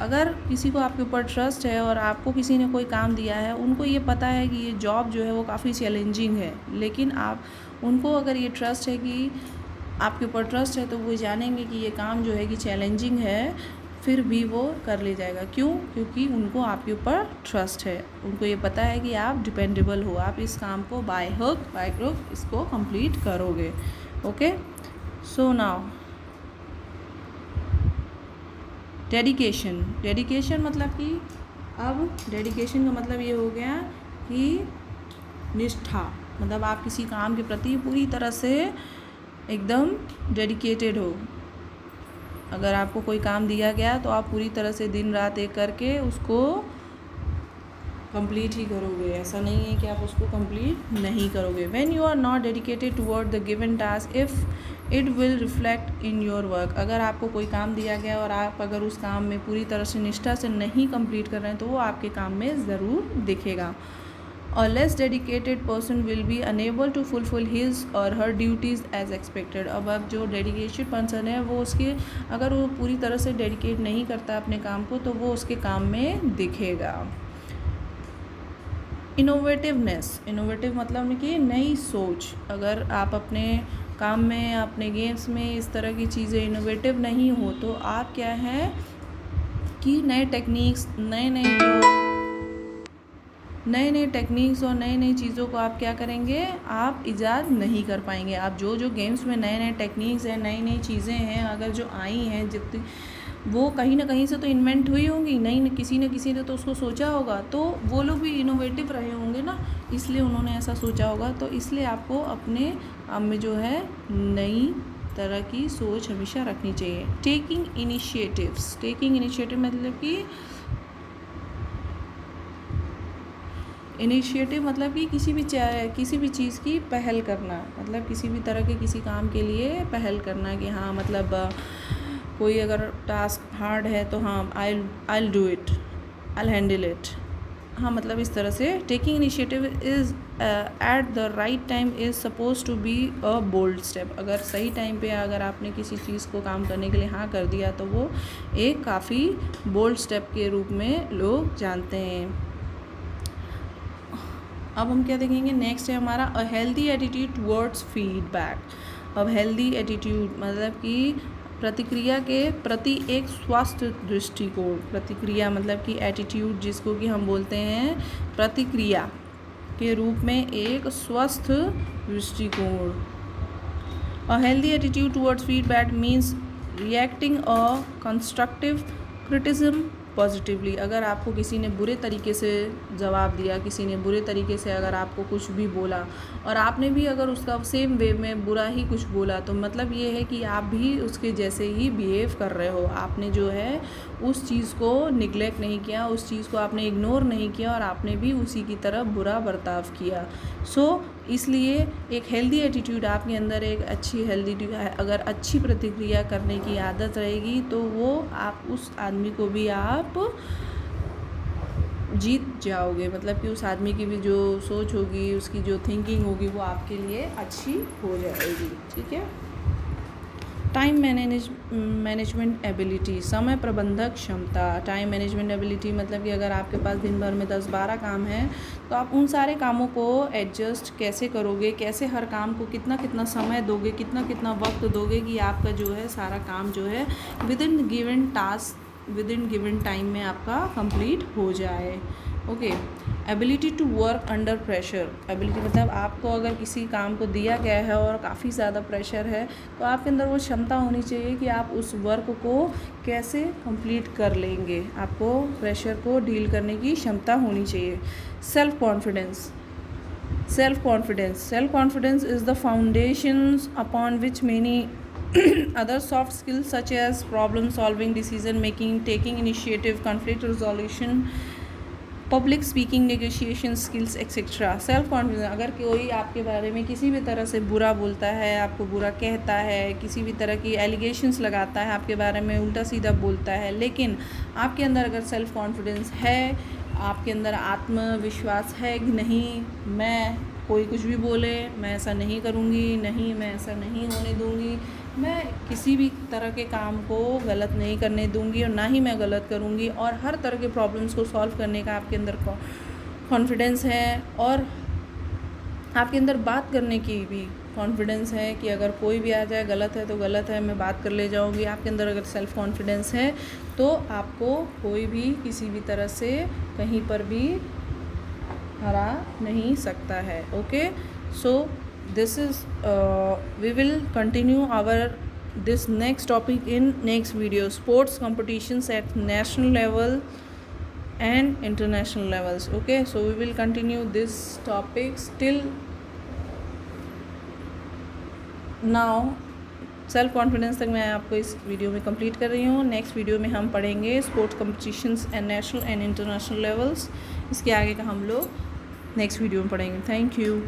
अगर किसी को आपके ऊपर ट्रस्ट है और आपको किसी ने कोई काम दिया है, उनको ये पता है कि ये जॉब जो है वो काफ़ी चैलेंजिंग है, लेकिन उनको अगर ये ट्रस्ट है कि आपके ऊपर ट्रस्ट है तो वो जानेंगे कि ये काम जो है कि चैलेंजिंग है, फिर भी वो कर ले जाएगा। क्यों? क्योंकि उनको आपके ऊपर ट्रस्ट है, उनको ये पता है कि आप डिपेंडेबल हो, आप इस काम को बाय हुक बाय क्रुक इसको कंप्लीट करोगे। ओके, सो नाउ डेडिकेशन मतलब कि अब डेडिकेशन का मतलब ये हो गया कि निष्ठा, मतलब आप किसी काम के प्रति पूरी तरह से एकदम डेडिकेटेड हो। अगर आपको कोई काम दिया गया तो आप पूरी तरह से दिन रात एक करके उसको कंप्लीट ही करोगे, ऐसा नहीं है कि आप उसको कंप्लीट नहीं करोगे। When you are not dedicated toward the given task if it will reflect in your work. अगर आपको कोई काम दिया गया और आप अगर उस काम में पूरी तरह से निष्ठा से नहीं कंप्लीट कर रहे हैं तो वो आपके काम में ज़रूर दिखेगा। और less dedicated person will be unable to fulfil his or her duties as expected. अब जो डेडिकेटेड पर्सन है वो उसके, अगर वो पूरी तरह से डेडिकेट नहीं करता अपने काम को तो वो उसके काम में दिखेगा। इनोवेटिव मतलब कि नई सोच। अगर आप अपने काम में, अपने गेम्स में इस तरह की चीज़ें इनोवेटिव नहीं हो तो आप क्या है कि नए टेक्निक्स, नए टेक्निक्स और नई चीज़ों को आप क्या करेंगे, आप ईजाद नहीं कर पाएंगे। आप जो गेम्स में नए टेक्निक्स हैं, नई चीज़ें हैं, अगर जो आई हैं जितनी, वो कहीं ना कहीं से तो इन्वेंट हुई होंगी, किसी ने तो उसको सोचा होगा, तो वो लोग भी इनोवेटिव रहे होंगे ना, इसलिए उन्होंने ऐसा सोचा होगा। तो इसलिए आपको अपने आप में जो है नई तरह की सोच हमेशा रखनी चाहिए। टेकिंग इनिशिएटिव मतलब कि किसी भी चीज़ की पहल करना, मतलब किसी भी तरह के किसी काम के लिए पहल करना कि हाँ, मतलब कोई अगर टास्क हार्ड है तो हाँ, I do it, I handle it. हाँ मतलब इस तरह से taking initiative is at the right time is suppose to be a bold step. अगर सही टाइम पे अगर आपने किसी चीज़ को काम करने के लिए हाँ कर दिया तो वो एक काफ़ी बोल्ड स्टेप के रूप में लोग जानते हैं। अब हम क्या देखेंगे, नेक्स्ट है हमारा a healthy attitude towards feedback. अब हेल्दी एटीट्यूड मतलब कि प्रतिक्रिया के प्रति एक स्वस्थ दृष्टिकोण। प्रतिक्रिया मतलब कि एटीट्यूड जिसको कि हम बोलते हैं प्रतिक्रिया के रूप में एक स्वस्थ दृष्टिकोण। A healthy attitude towards feedback means reacting a constructive criticism positively. अगर आपको किसी ने बुरे तरीके से जवाब दिया, किसी ने बुरे तरीके से अगर आपको कुछ भी बोला और आपने भी अगर उसका सेम वे में बुरा ही कुछ बोला, तो मतलब ये है कि आप भी उसके जैसे ही बिहेव कर रहे हो। आपने जो है उस चीज़ को निगलेक्ट नहीं किया, उस चीज़ को आपने इग्नोर नहीं किया और आपने भी उसी की तरह बुरा बर्ताव किया। इसलिए एक हेल्दी एटीट्यूड आपके अंदर एक अच्छी अगर अच्छी प्रतिक्रिया करने की आदत रहेगी तो वो आप उस आदमी को भी आप जीत जाओगे। मतलब कि उस आदमी की भी जो सोच होगी, उसकी जो थिंकिंग होगी वो आपके लिए अच्छी हो जाएगी। ठीक है। टाइम मैनेजमेंट एबिलिटी, समय प्रबंधक क्षमता। टाइम मैनेजमेंट एबिलिटी मतलब कि अगर आपके पास दिन भर में 10-12 काम हैं तो आप उन सारे कामों को एडजस्ट कैसे करोगे, कैसे हर काम को कितना कितना समय दोगे, कितना कितना वक्त दोगे कि आपका जो है सारा काम जो है विद इन गिवन टाइम में आपका कंप्लीट हो जाए। Okay. Ability to work under pressure. Ability मतलब आपको अगर किसी काम को दिया गया है और काफ़ी ज़्यादा प्रेशर है तो आपके अंदर वो क्षमता होनी चाहिए कि आप उस वर्क को कैसे कंप्लीट कर लेंगे। आपको प्रेशर को डील करने की क्षमता होनी चाहिए। Self confidence is the foundations upon which many other soft skills such as problem solving, decision making, taking initiative, conflict resolution, public speaking, negotiation skills etcetera. Self confidence, अगर कोई आपके बारे में किसी भी तरह से बुरा बोलता है, आपको बुरा कहता है, किसी भी तरह की एलिगेशंस लगाता है, आपके बारे में उल्टा सीधा बोलता है, लेकिन आपके अंदर अगर सेल्फ कॉन्फिडेंस है, आपके अंदर आत्मविश्वास है कि नहीं, मैं कोई कुछ भी बोले मैं ऐसा नहीं करूँगी, नहीं मैं ऐसा नहीं होने दूँगी, मैं किसी भी तरह के काम को गलत नहीं करने दूंगी और ना ही मैं गलत करूंगी, और हर तरह के प्रॉब्लम्स को सॉल्व करने का आपके अंदर कॉन्फिडेंस है, और आपके अंदर बात करने की भी कॉन्फिडेंस है कि अगर कोई भी आ जाए गलत है तो गलत है, मैं बात कर ले जाऊंगी। आपके अंदर अगर सेल्फ कॉन्फिडेंस है तो आपको कोई भी किसी भी तरह से कहीं पर भी हरा नहीं सकता है। Okay, so this is we will continue this next topic in next video, sports competitions at national level and international levels. Okay, so we will continue this topics till now. Self confidence तक मैं आपको इस video में complete कर रही हूँ। Next video में हम पढ़ेंगे sports competitions and national and international levels. इसके आगे का हम लोग नेक्स्ट वीडियो में पढ़ेंगे। Thank you.